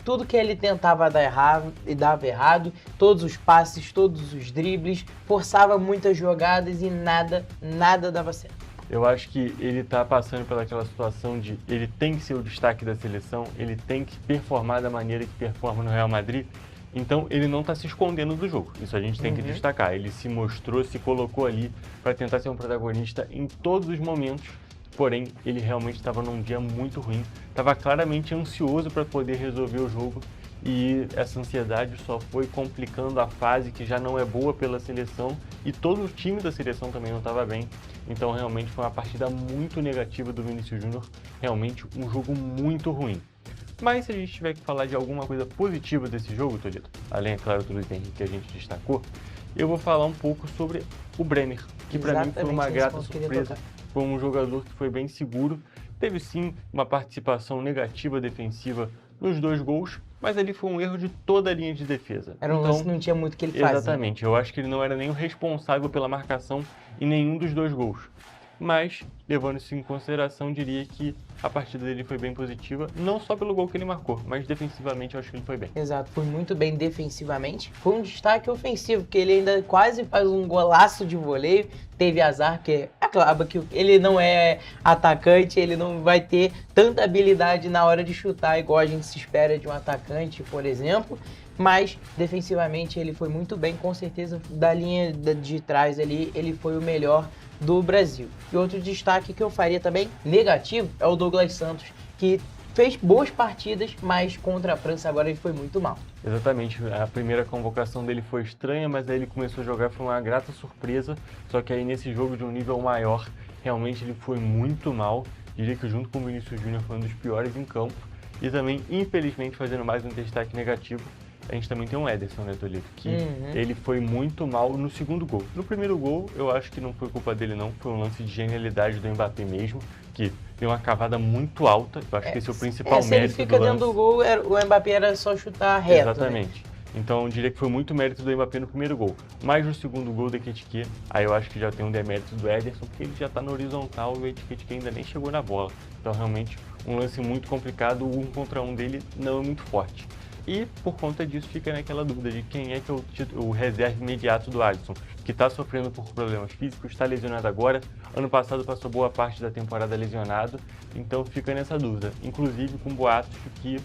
Tudo que ele tentava dar errado e dava errado, todos os passes, todos os dribles, forçava muitas jogadas e nada dava certo. Eu acho que ele tá passando pelaquela situação de ele tem que ser o destaque da seleção, ele tem que performar da maneira que performa no Real Madrid. Então ele não está se escondendo do jogo, isso a gente tem que destacar. Ele se mostrou, se colocou ali para tentar ser um protagonista em todos os momentos, porém ele realmente estava num dia muito ruim, estava claramente ansioso para poder resolver o jogo e essa ansiedade só foi complicando a fase que já não é boa pela seleção e todo o time da seleção também não estava bem. Então realmente foi uma partida muito negativa do Vinícius Júnior, realmente um jogo muito ruim. Mas se a gente tiver que falar de alguma coisa positiva desse jogo, Toledo, além, é claro, do Luiz Henrique que a gente destacou, eu vou falar um pouco sobre o Bremer, que para mim foi uma grata surpresa. Foi um jogador que foi bem seguro, teve sim uma participação negativa defensiva nos 2 gols, mas ali foi um erro de toda a linha de defesa. Era um lance que não tinha muito que ele fazia. Exatamente, eu acho que ele não era nem o responsável pela marcação em nenhum dos 2 gols. Mas, levando isso em consideração, diria que a partida dele foi bem positiva, não só pelo gol que ele marcou, mas defensivamente eu acho que ele foi bem. Exato, foi muito bem defensivamente. Foi um destaque ofensivo, porque ele ainda quase faz um golaço de voleio. Teve azar, que acaba que ele não é atacante, ele não vai ter tanta habilidade na hora de chutar, igual a gente se espera de um atacante, por exemplo. Mas, defensivamente, ele foi muito bem, com certeza, da linha de trás ali, ele foi o melhor do Brasil. E outro destaque que eu faria também, negativo, é o Douglas Santos, que fez boas partidas, mas contra a França agora ele foi muito mal. Exatamente, a primeira convocação dele foi estranha, mas aí ele começou a jogar, foi uma grata surpresa, só que aí nesse jogo de um nível maior, realmente ele foi muito mal, diria que junto com o Vinícius Júnior foi um dos piores em campo, e também, infelizmente, fazendo mais um destaque negativo, a gente também tem um Ederson, né, Toledo, que ele foi muito mal no segundo gol. No primeiro gol, eu acho que não foi culpa dele não, foi um lance de genialidade do Mbappé mesmo, que deu uma cavada muito alta, eu acho que esse é o principal mérito do lance. Se ele fica dentro do gol, o Mbappé era só chutar reto. Exatamente. Né? Então eu diria que foi muito mérito do Mbappé no primeiro gol. Mas no segundo gol do Ekitike, aí eu acho que já tem um demérito do Ederson, porque ele já está na horizontal e o Ekitike ainda nem chegou na bola. Então realmente um lance muito complicado, o 1 contra 1 dele não é muito forte. E por conta disso fica naquela dúvida de quem é que é o reserva imediato do Alisson, que está sofrendo por problemas físicos, está lesionado agora, ano passado passou boa parte da temporada lesionado, então fica nessa dúvida, inclusive com boatos de que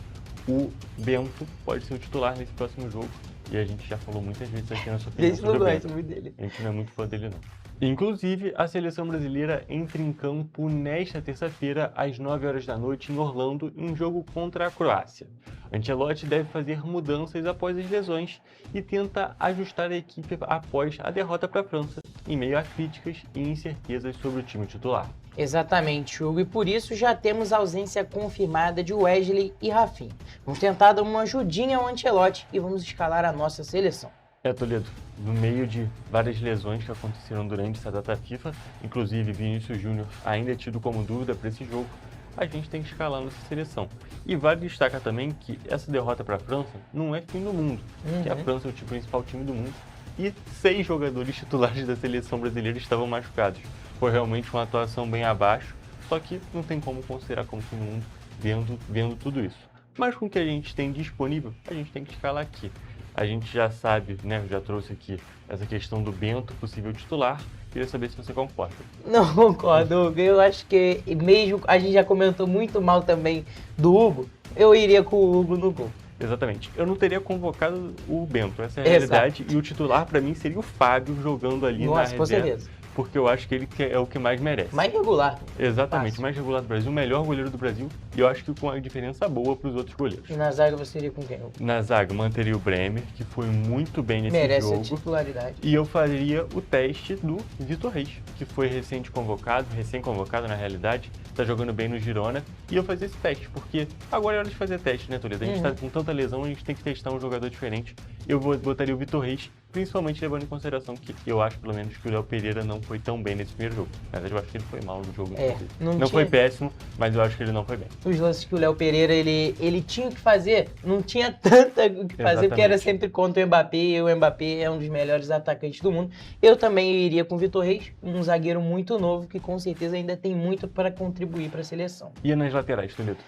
o Bento pode ser o titular nesse próximo jogo, e a gente já falou muitas vezes aqui na sua opinião sobre o Bento. Muito dele. A gente não é muito fã dele não. Inclusive, a seleção brasileira entra em campo nesta terça-feira, às 9 horas da noite, em Orlando, em um jogo contra a Croácia. Ancelotti deve fazer mudanças após as lesões e tenta ajustar a equipe após a derrota para a França, em meio a críticas e incertezas sobre o time titular. Exatamente, Hugo, e por isso já temos a ausência confirmada de Wesley e Rafinha. Vamos tentar dar uma ajudinha ao Ancelotti e vamos escalar a nossa seleção. Toledo, no meio de várias lesões que aconteceram durante essa data FIFA, inclusive Vinícius Júnior ainda é tido como dúvida para esse jogo, a gente tem que escalar nossa seleção. E vale destacar também que essa derrota para a França não é fim do mundo, que a França é o principal time do mundo e 6 jogadores titulares da seleção brasileira estavam machucados. Foi realmente uma atuação bem abaixo, só que não tem como considerar como fim do mundo vendo tudo isso. Mas com o que a gente tem disponível, a gente tem que escalar aqui. A gente já sabe, né, eu já trouxe aqui essa questão do Bento, possível titular. Queria saber se você concorda. Não concordo, Hugo. Eu acho que mesmo a gente já comentou muito mal também do Hugo, eu iria com o Hugo no gol. Exatamente. Eu não teria convocado o Bento, essa é a realidade. E o titular para mim seria o Fábio jogando ali na reserva. Com certeza. Porque eu acho que ele é o que mais merece. Mais regular. Exatamente, Fácil. mais regular do Brasil, o melhor goleiro do Brasil. E eu acho que com uma diferença boa para os outros goleiros. E na zaga você iria com quem? Na zaga, manteria o Bremer, que foi muito bem nesse Merece jogo. a titularidade. E eu faria o teste do Vitor Reis, que foi recém-convocado na realidade. Tá jogando bem no Girona. E eu fazia esse teste, porque agora é hora de fazer teste, né, Toledo? A gente tá com tanta lesão, a gente tem que testar um jogador diferente. Eu botaria o Vitor Reis, principalmente levando em consideração que eu acho, pelo menos, que o Léo Pereira não foi tão bem nesse primeiro jogo. Na verdade, eu acho que ele foi mal no jogo. Não foi péssimo, mas eu acho que ele não foi bem. Os lances que o Léo Pereira, ele tinha o que fazer, não tinha tanto o que fazer, porque era sempre contra o Mbappé, e o Mbappé é um dos melhores atacantes do mundo. Eu também iria com o Vitor Reis, um zagueiro muito novo, que com certeza ainda tem muito para contribuir para a seleção. E nas laterais, Toledo?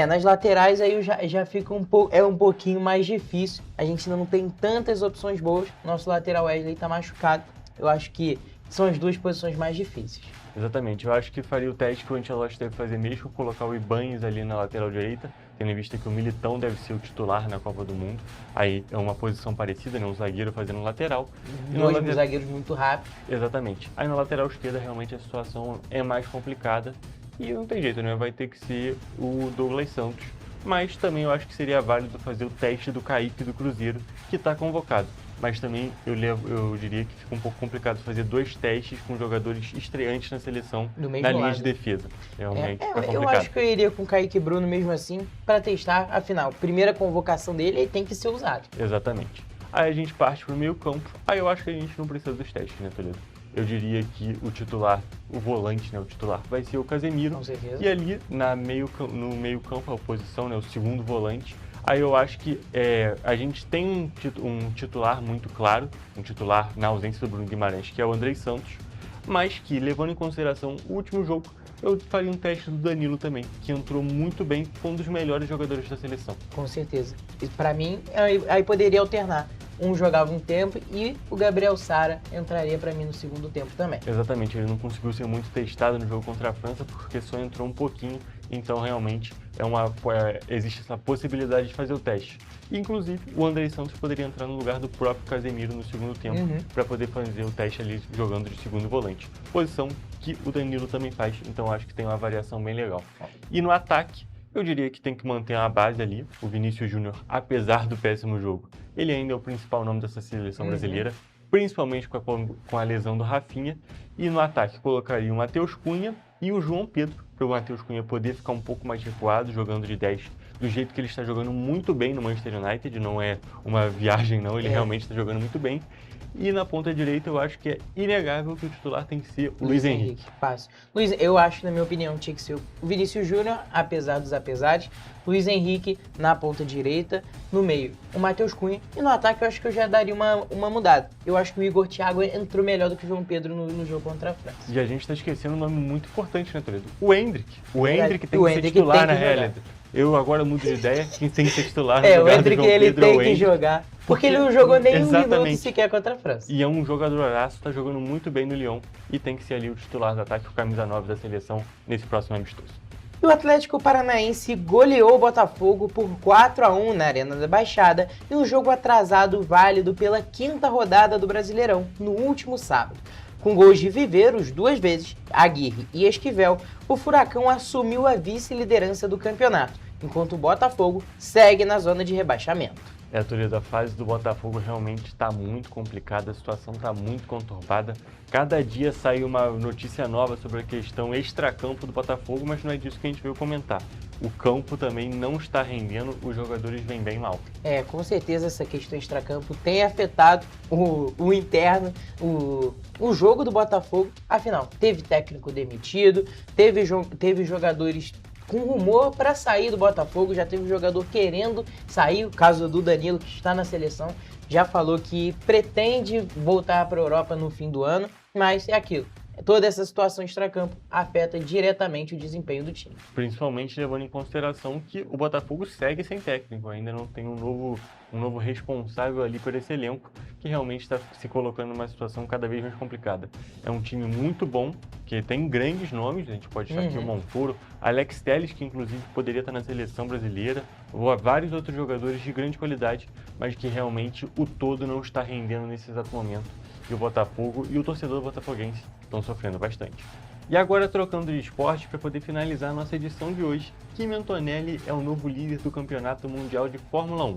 Nas laterais aí já fica um pouquinho mais difícil. A gente ainda não tem tantas opções boas. Nosso lateral Wesley tá machucado. Eu acho que são as duas posições mais difíceis. Exatamente. Eu acho que faria o teste que o Ancelotti deve fazer mesmo, colocar o Ibanez ali na lateral direita, tendo em vista que o Militão deve ser o titular na Copa do Mundo. Aí é uma posição parecida, né? Um zagueiro fazendo lateral. Dois zagueiros muito rápidos. Exatamente. Aí na lateral esquerda realmente a situação é mais complicada. E não tem jeito, né? Vai ter que ser o Douglas Santos. Mas também eu acho que seria válido fazer o teste do Kaique do Cruzeiro, que está convocado. Mas também eu diria que fica um pouco complicado fazer 2 testes com jogadores estreantes na seleção na linha de defesa. Realmente fica complicado. Eu acho que eu iria com o Kaique e Bruno mesmo assim, para testar. Afinal, primeira convocação dele, ele tem que ser usado. Exatamente. Aí a gente parte para o meio campo. Aí eu acho que a gente não precisa dos testes, né, Toledo? Eu diria que o titular, o volante, né, o titular, vai ser o Casemiro. Com certeza. E ali no meio campo, a oposição, né, o segundo volante. Aí eu acho que a gente tem um titular muito claro, um titular na ausência do Bruno Guimarães, que é o Andrei Santos, mas que, levando em consideração o último jogo, eu faria um teste do Danilo também, que entrou muito bem, foi um dos melhores jogadores da seleção. Com certeza. E para mim, aí poderia alternar. Um jogava um tempo e o Gabriel Sara entraria para mim no segundo tempo também. Exatamente, ele não conseguiu ser muito testado no jogo contra a França porque só entrou um pouquinho, então realmente existe essa possibilidade de fazer o teste. Inclusive, o Andrei Santos poderia entrar no lugar do próprio Casemiro no segundo tempo para poder fazer o teste ali jogando de segundo volante. Posição que o Danilo também faz, então acho que tem uma variação bem legal. E no ataque, eu diria que tem que manter a base ali. O Vinícius Júnior, apesar do péssimo jogo, ele ainda é o principal nome dessa seleção brasileira, principalmente com a lesão do Rafinha. E no ataque colocaria o Matheus Cunha e o João Pedro, para o Matheus Cunha poder ficar um pouco mais recuado, jogando de 10, do jeito que ele está jogando muito bem no Manchester United. Não é uma viagem não, ele realmente está jogando muito bem. E na ponta direita eu acho que é inegável que o titular tem que ser o Luiz Henrique. Fácil. Eu acho, na minha opinião, tinha que ser o Vinícius Júnior, apesar dos apesares. Luiz Henrique na ponta direita, no meio o Matheus Cunha. E no ataque eu acho que eu já daria uma mudada. Eu acho que o Igor Thiago entrou melhor do que o João Pedro no jogo contra a França. E a gente está esquecendo um nome muito importante, né, Toledo? O Endrick. O Endrick tem que ser titular na realidade. Eu agora mudo de ideia, quem tem que ser titular no lugar do João Pedro. O Endrick ele tem que jogar. Porque ele não jogou nem um minuto sequer contra a França. E é um jogadoraço, está jogando muito bem no Lyon e tem que ser ali o titular do ataque, o camisa 9 da seleção nesse próximo amistoso. E o Atlético Paranaense goleou o Botafogo por 4-1 na Arena da Baixada em um jogo atrasado válido pela 5ª rodada do Brasileirão, no último sábado. Com gols de Viveiros 2 vezes, Aguirre e Esquivel, o Furacão assumiu a vice-liderança do campeonato, enquanto o Botafogo segue na zona de rebaixamento. Toledo, a fase do Botafogo realmente está muito complicada, a situação está muito conturbada. Cada dia sai uma notícia nova sobre a questão extracampo do Botafogo, mas não é disso que a gente veio comentar. O campo também não está rendendo, os jogadores vêm bem mal. Com certeza essa questão extracampo tem afetado o interno, o jogo do Botafogo. Afinal, teve técnico demitido, teve jogadores com rumor para sair do Botafogo, já teve um jogador querendo sair, o caso do Danilo, que está na seleção, já falou que pretende voltar para a Europa no fim do ano, mas é aquilo. Toda essa situação extracampo afeta diretamente o desempenho do time. Principalmente levando em consideração que o Botafogo segue sem técnico, ainda não tem um novo um novo responsável ali por esse elenco, que realmente está se colocando numa situação cada vez mais complicada. É um time muito bom, que tem grandes nomes, a gente pode achar aqui o Montoro, Alex Telles, que inclusive poderia estar na seleção brasileira, vários outros jogadores de grande qualidade, mas que realmente o todo não está rendendo nesse exato momento. E o Botafogo e o torcedor botafoguense estão sofrendo bastante. E agora, trocando de esporte, para poder finalizar a nossa edição de hoje, Kimi Antonelli é o novo líder do Campeonato Mundial de Fórmula 1.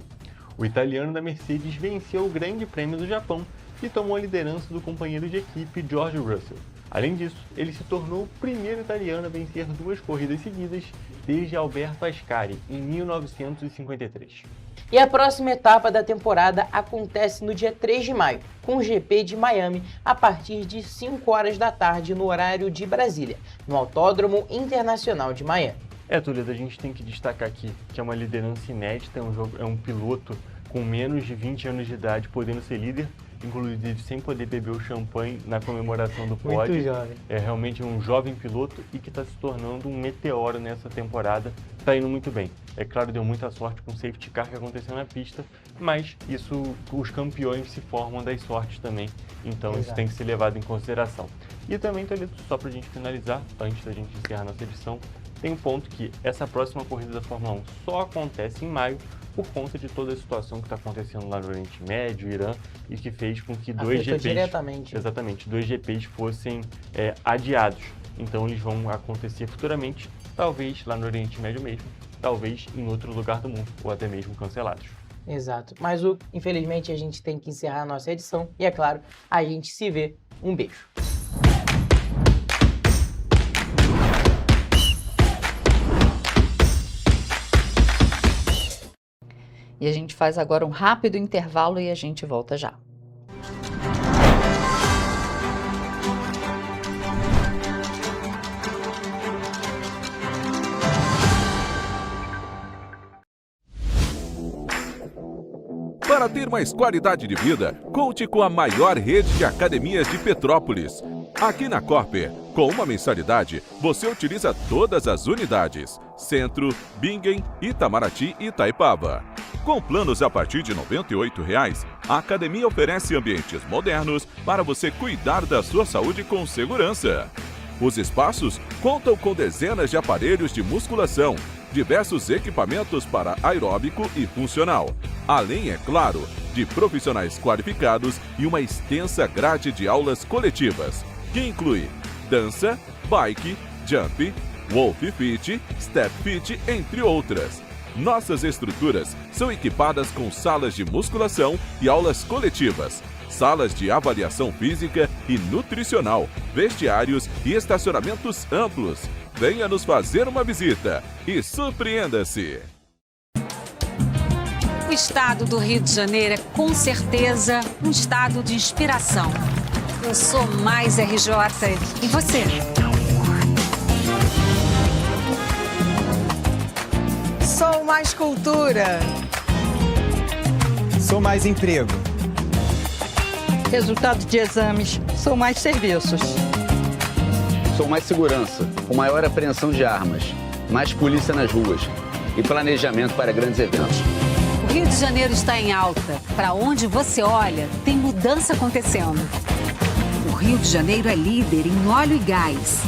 O italiano da Mercedes venceu o Grande Prêmio do Japão e tomou a liderança do companheiro de equipe George Russell. Além disso, ele se tornou o primeiro italiano a vencer 2 corridas seguidas desde Alberto Ascari, em 1953. E a próxima etapa da temporada acontece no dia 3 de maio, com o GP de Miami, a partir de 5 horas da tarde no horário de Brasília, no Autódromo Internacional de Miami. Toledo, a gente tem que destacar aqui que é uma liderança inédita, é um piloto com menos de 20 anos de idade podendo ser líder, inclusive sem poder beber o champanhe na comemoração do pódio. Muito jovem. É realmente um jovem piloto e que está se tornando um meteoro nessa temporada. Está indo muito bem. É claro, deu muita sorte com o safety car que aconteceu na pista, mas isso, os campeões se formam das sortes também, então isso tem que ser levado em consideração. E também, Toledo, só para a gente finalizar, antes da gente encerrar nossa edição, tem um ponto que essa próxima corrida da Fórmula 1 só acontece em maio, por conta de toda a situação que está acontecendo lá no Oriente Médio, Irã, e que fez com que dois GPs fossem adiados. Então eles vão acontecer futuramente, talvez lá no Oriente Médio mesmo, talvez em outro lugar do mundo, ou até mesmo cancelados. Exato. Mas infelizmente a gente tem que encerrar a nossa edição e, é claro, a gente se vê. Um beijo. E a gente faz agora um rápido intervalo e a gente volta já. Para ter mais qualidade de vida, conte com a maior rede de academias de Petrópolis. Aqui na Corper, com uma mensalidade, você utiliza todas as unidades: Centro, Bingen, Itamaraty e Itaipava. Com planos a partir de R$ 98,00, a academia oferece ambientes modernos para você cuidar da sua saúde com segurança. Os espaços contam com dezenas de aparelhos de musculação, diversos equipamentos para aeróbico e funcional, além, é claro, de profissionais qualificados e uma extensa grade de aulas coletivas, que inclui dança, bike, jump, Wolf Fit, Step Fit, entre outras. Nossas estruturas são equipadas com salas de musculação e aulas coletivas, salas de avaliação física e nutricional, vestiários e estacionamentos amplos. Venha nos fazer uma visita e surpreenda-se! O estado do Rio de Janeiro é, com certeza, um estado de inspiração. Eu sou mais RJ. E você? Sou mais cultura. Sou mais emprego. Resultado de exames. Sou mais serviços. Sou mais segurança, com maior apreensão de armas, mais polícia nas ruas e planejamento para grandes eventos. O Rio de Janeiro está em alta. Para onde você olha, tem mudança acontecendo. O Rio de Janeiro é líder em óleo e gás.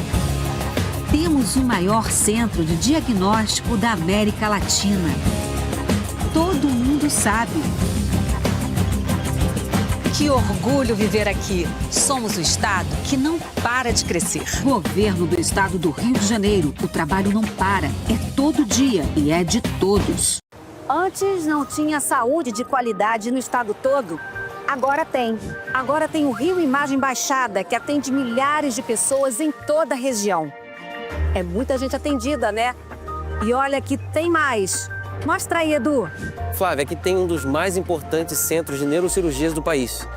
Temos o maior centro de diagnóstico da América Latina. Todo mundo sabe. Que orgulho viver aqui. Somos o estado que não para de crescer. Governo do estado do Rio de Janeiro. O trabalho não para. É todo dia e é de todos. Antes não tinha saúde de qualidade no estado todo. Agora tem. Agora tem o Rio Imagem Baixada, que atende milhares de pessoas em toda a região. É muita gente atendida, né? E olha que tem mais. Mostra aí, Edu. Flávia, aqui tem um dos mais importantes centros de neurocirurgias do país.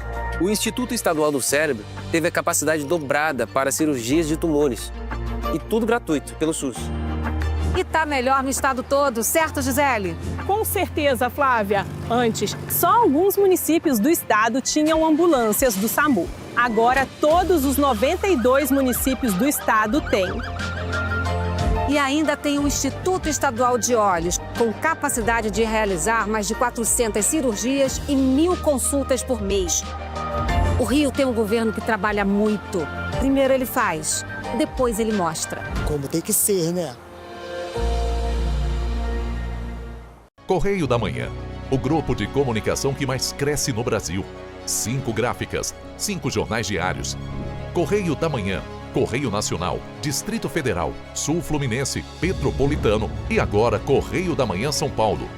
O Instituto Estadual do Cérebro teve a capacidade dobrada para cirurgias de tumores. E tudo gratuito, pelo SUS. E tá melhor no estado todo, certo, Gisele? Com certeza, Flávia. Antes, só alguns municípios do estado tinham ambulâncias do SAMU. Agora, todos os 92 municípios do estado têm. E ainda tem o Instituto Estadual de Olhos, com capacidade de realizar mais de 400 cirurgias e 1.000 consultas por mês. O Rio tem um governo que trabalha muito. Primeiro ele faz, depois ele mostra. Como tem que ser, né? Correio da Manhã, o grupo de comunicação que mais cresce no Brasil. 5 gráficas, 5 jornais diários. Correio da Manhã, Correio Nacional, Distrito Federal, Sul Fluminense, Petropolitano e agora Correio da Manhã São Paulo.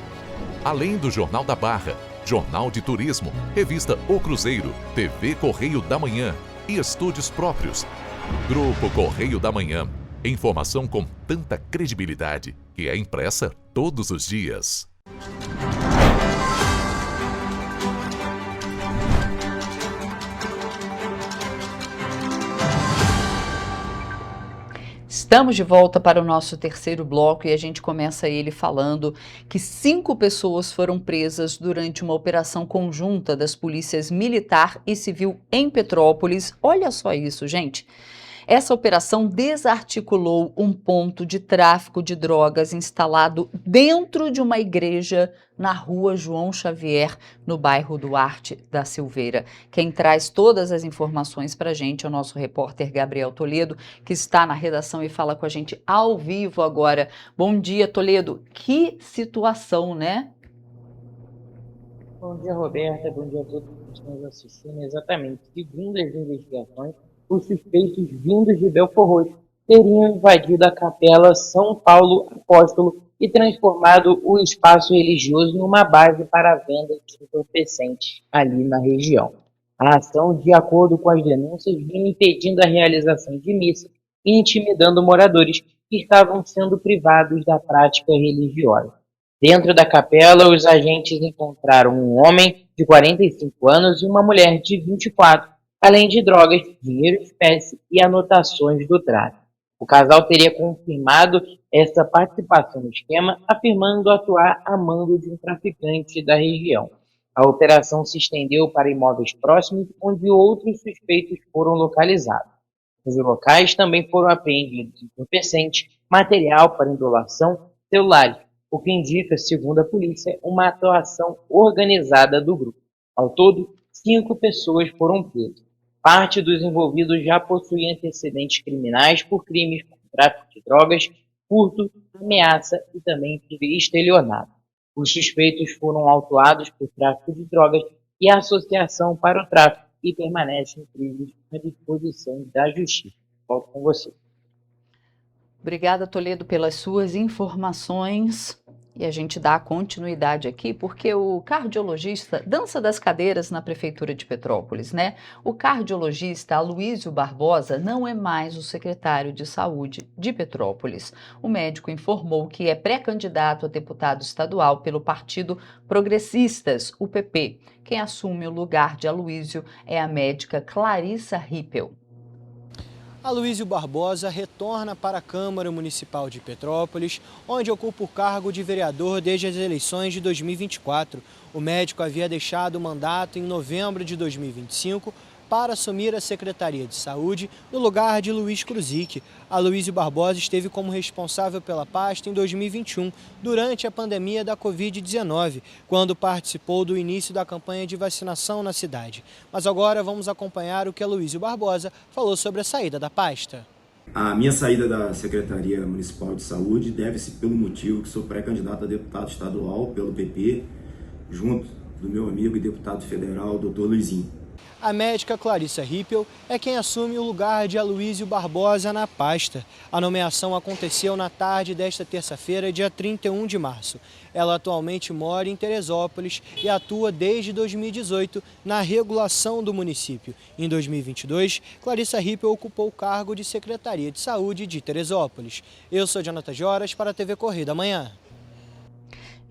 Além do Jornal da Barra, Jornal de Turismo, Revista O Cruzeiro, TV Correio da Manhã e estúdios próprios. Grupo Correio da Manhã, informação com tanta credibilidade que é impressa todos os dias. Estamos de volta para o nosso terceiro bloco e a gente começa ele falando que 5 pessoas foram presas durante uma operação conjunta das polícias militar e civil em Petrópolis. Olha só isso, gente. Essa operação desarticulou um ponto de tráfico de drogas instalado dentro de uma igreja na rua João Xavier, no bairro Duarte da Silveira. Quem traz todas as informações para a gente é o nosso repórter Gabriel Toledo, que está na redação e fala com a gente ao vivo agora. Bom dia, Toledo. Que situação, né? Bom dia, Roberta. Bom dia a todos que estão nos assistindo. Exatamente. Segundo as investigações, os suspeitos vindos de Belford Roxo teriam invadido a Capela São Paulo Apóstolo e transformado o espaço religioso em uma base para a venda de entorpecentes ali na região. A ação, de acordo com as denúncias, vinha impedindo a realização de missa e intimidando moradores que estavam sendo privados da prática religiosa. Dentro da capela, os agentes encontraram um homem de 45 anos e uma mulher de 24, além de drogas, dinheiro espécie e anotações do tráfico. O casal teria confirmado essa participação no esquema, afirmando atuar a mando de um traficante da região. A operação se estendeu para imóveis próximos, onde outros suspeitos foram localizados. Nos locais também foram apreendidos entorpecentes, material para indolação, celulares, o que indica, segundo a polícia, uma atuação organizada do grupo. Ao todo, 5 pessoas foram presas. Parte dos envolvidos já possuía antecedentes criminais por crimes como tráfico de drogas, furto, ameaça e também estelionato. Os suspeitos foram autuados por tráfico de drogas e associação para o tráfico e permanecem presos à disposição da Justiça. Volto com você. Obrigada, Toledo, pelas suas informações. E a gente dá continuidade aqui porque o cardiologista dança das cadeiras na Prefeitura de Petrópolis, né? O cardiologista Aloísio Barbosa não é mais o secretário de Saúde de Petrópolis. O médico informou que é pré-candidato a deputado estadual pelo Partido Progressistas, o PP. Quem assume o lugar de Aloísio é a médica Clarissa Rippel. Aloísio Barbosa retorna para a Câmara Municipal de Petrópolis, onde ocupa o cargo de vereador desde as eleições de 2024. O médico havia deixado o mandato em novembro de 2025 para assumir a Secretaria de Saúde no lugar de Luiz Kruzig. Aloísio Barbosa esteve como responsável pela pasta em 2021, durante a pandemia da Covid-19, quando participou do início da campanha de vacinação na cidade. Mas agora vamos acompanhar o que Aloísio Barbosa falou sobre a saída da pasta. A minha saída da Secretaria Municipal de Saúde deve-se pelo motivo que sou pré-candidato a deputado estadual pelo PP, junto do meu amigo e deputado federal, Dr. Luizinho. A médica Clarissa Rippel é quem assume o lugar de Aloísio Barbosa na pasta. A nomeação aconteceu na tarde desta terça-feira, dia 31 de março. Ela atualmente mora em Teresópolis e atua desde 2018 na regulação do município. Em 2022, Clarissa Rippel ocupou o cargo de Secretaria de Saúde de Teresópolis. Eu sou Jonathan Joras para a TV Correio da Manhã.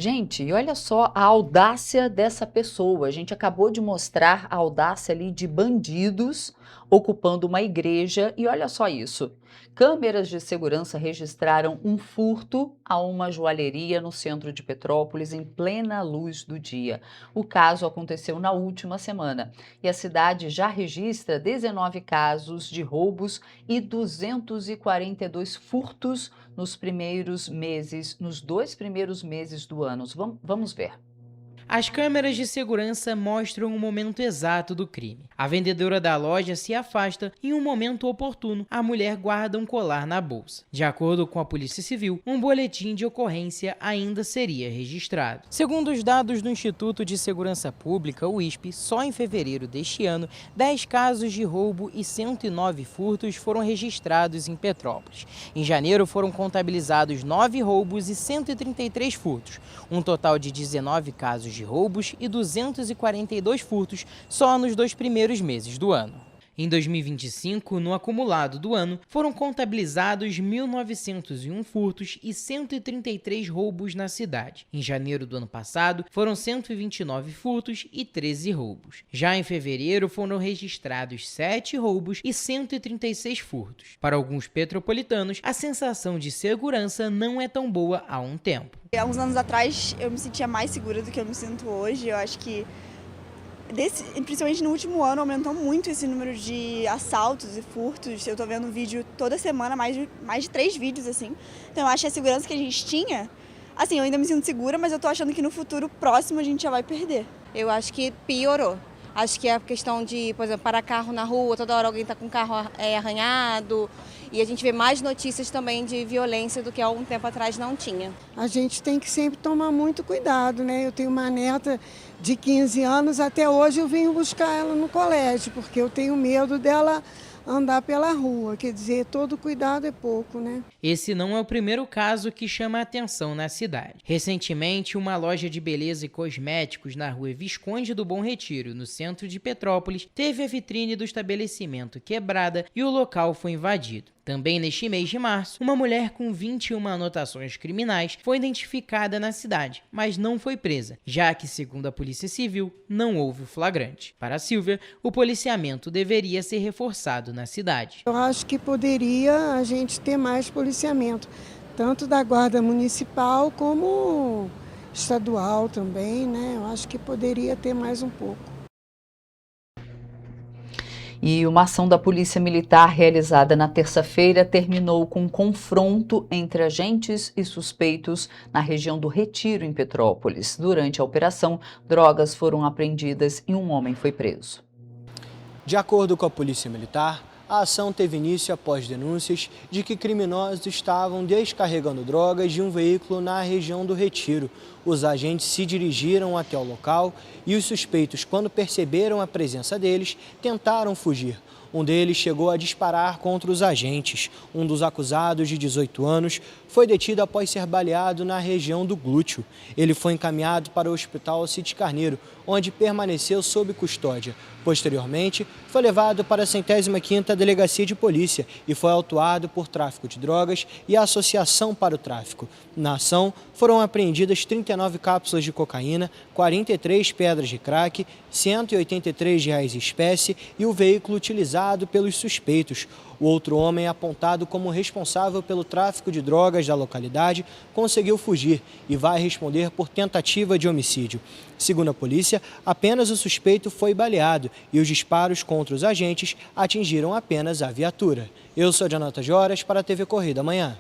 Gente, e olha só a audácia dessa pessoa. A gente acabou de mostrar a audácia ali de bandidos ocupando uma igreja e olha só isso. Câmeras de segurança registraram um furto a uma joalheria no centro de Petrópolis em plena luz do dia. O caso aconteceu na última semana e a cidade já registra 19 casos de roubos e 242 furtos nos nos 2 primeiros meses do ano. Vamos ver. As câmeras de segurança mostram o momento exato do crime. A vendedora da loja se afasta e, em um momento oportuno, a mulher guarda um colar na bolsa. De acordo com a Polícia Civil, um boletim de ocorrência ainda seria registrado. Segundo os dados do Instituto de Segurança Pública, o ISP, só em fevereiro deste ano, 10 casos de roubo e 109 furtos foram registrados em Petrópolis. Em janeiro foram contabilizados 9 roubos e 133 furtos, um total de 19 casos de roubos e 242 furtos só nos 2 primeiros meses do ano. Em 2025, no acumulado do ano, foram contabilizados 1.901 furtos e 133 roubos na cidade. Em janeiro do ano passado, foram 129 furtos e 13 roubos. Já em fevereiro, foram registrados 7 roubos e 136 furtos. Para alguns petropolitanos, a sensação de segurança não é tão boa há um tempo. Há uns anos atrás, eu me sentia mais segura do que eu me sinto hoje. Eu acho que principalmente no último ano, aumentou muito esse número de assaltos e furtos. Eu tô vendo vídeo toda semana, mais de 3 vídeos, assim. Então eu acho que a segurança que a gente tinha, assim, eu ainda me sinto segura, mas eu tô achando que no futuro próximo a gente já vai perder. Eu acho que piorou. Acho que é a questão de, por exemplo, parar carro na rua, toda hora alguém tá com o carro arranhado. E a gente vê mais notícias também de violência do que há um tempo atrás não tinha. A gente tem que sempre tomar muito cuidado, né? Eu tenho uma neta de 15 anos, até hoje eu venho buscar ela no colégio, porque eu tenho medo dela andar pela rua. Quer dizer, todo cuidado é pouco, né? Esse não é o primeiro caso que chama a atenção na cidade. Recentemente, uma loja de beleza e cosméticos na rua Visconde do Bom Retiro, no centro de Petrópolis, teve a vitrine do estabelecimento quebrada e o local foi invadido. Também neste mês de março, uma mulher com 21 anotações criminais foi identificada na cidade, mas não foi presa, já que, segundo a Polícia Civil, não houve flagrante. Para a Silvia, o policiamento deveria ser reforçado na cidade. Eu acho que poderia a gente ter mais policiamento, tanto da Guarda Municipal como estadual também, né? Eu acho que poderia ter mais um pouco. E uma ação da Polícia Militar realizada na terça-feira terminou com um confronto entre agentes e suspeitos na região do Retiro, em Petrópolis. Durante a operação, drogas foram apreendidas e um homem foi preso. De acordo com a Polícia Militar, a ação teve início após denúncias de que criminosos estavam descarregando drogas de um veículo na região do Retiro. Os agentes se dirigiram até o local e os suspeitos, quando perceberam a presença deles, tentaram fugir. Um deles chegou a disparar contra os agentes. Um dos acusados, de 18 anos, foi detido após ser baleado na região do glúteo. Ele foi encaminhado para o Hospital Cite Carneiro, onde permaneceu sob custódia. Posteriormente, foi levado para a 105ª Delegacia de Polícia e foi autuado por tráfico de drogas e associação para o tráfico. Na ação, foram apreendidas 39 cápsulas de cocaína, 43 pedras de crack, R$183 em espécie e o veículo utilizado pelos suspeitos. O outro homem, apontado como responsável pelo tráfico de drogas da localidade, conseguiu fugir e vai responder por tentativa de homicídio. Segundo a polícia, apenas o suspeito foi baleado e os disparos contra os agentes atingiram apenas a viatura. Eu sou Jonathan Joras para a TV Correio Manhã.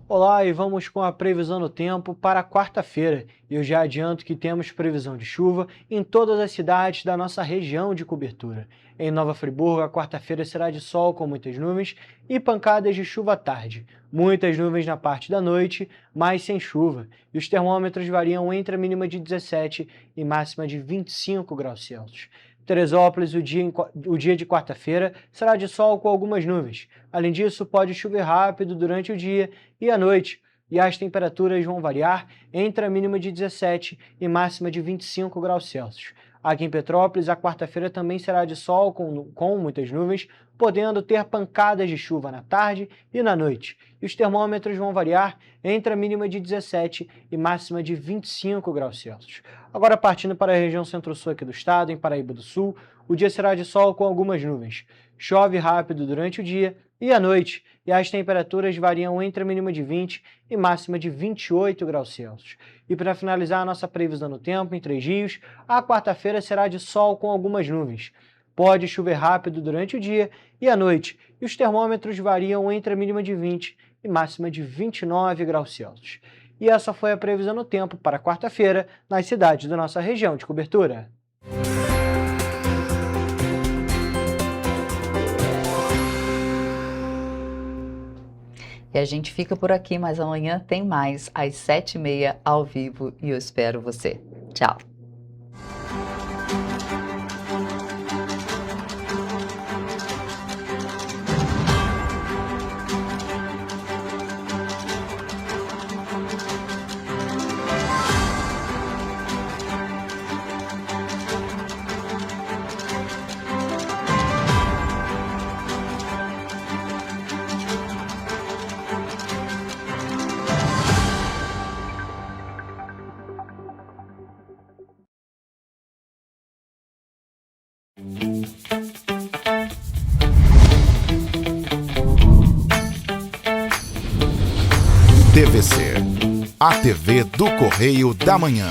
Olá, e vamos com a previsão do tempo para quarta-feira. Eu já adianto que temos previsão de chuva em todas as cidades da nossa região de cobertura. Em Nova Friburgo, a quarta-feira será de sol com muitas nuvens e pancadas de chuva à tarde. Muitas nuvens na parte da noite, mas sem chuva. E os termômetros variam entre a mínima de 17 e máxima de 25 graus Celsius. Teresópolis, o dia de quarta-feira será de sol com algumas nuvens. Além disso, pode chover rápido durante o dia e à noite, e as temperaturas vão variar entre a mínima de 17 e máxima de 25 graus Celsius. Aqui em Petrópolis, a quarta-feira também será de sol com muitas nuvens, podendo ter pancadas de chuva na tarde e na noite. E os termômetros vão variar entre a mínima de 17 e máxima de 25 graus Celsius. Agora, partindo para a região centro-sul aqui do estado, em Paraíba do Sul, o dia será de sol com algumas nuvens. chove rápido durante o dia e à noite, e as temperaturas variam entre a mínima de 20 e máxima de 28 graus Celsius. E para finalizar a nossa previsão do tempo em Três Rios, a quarta-feira será de sol com algumas nuvens. Pode chover rápido durante o dia e à noite, e os termômetros variam entre a mínima de 20 e máxima de 29 graus Celsius. E essa foi a previsão do tempo para quarta-feira nas cidades da nossa região de cobertura. E a gente fica por aqui, mas amanhã tem mais, às 7h30, ao vivo, e eu espero você. Tchau! TVC, a TV do Correio da Manhã.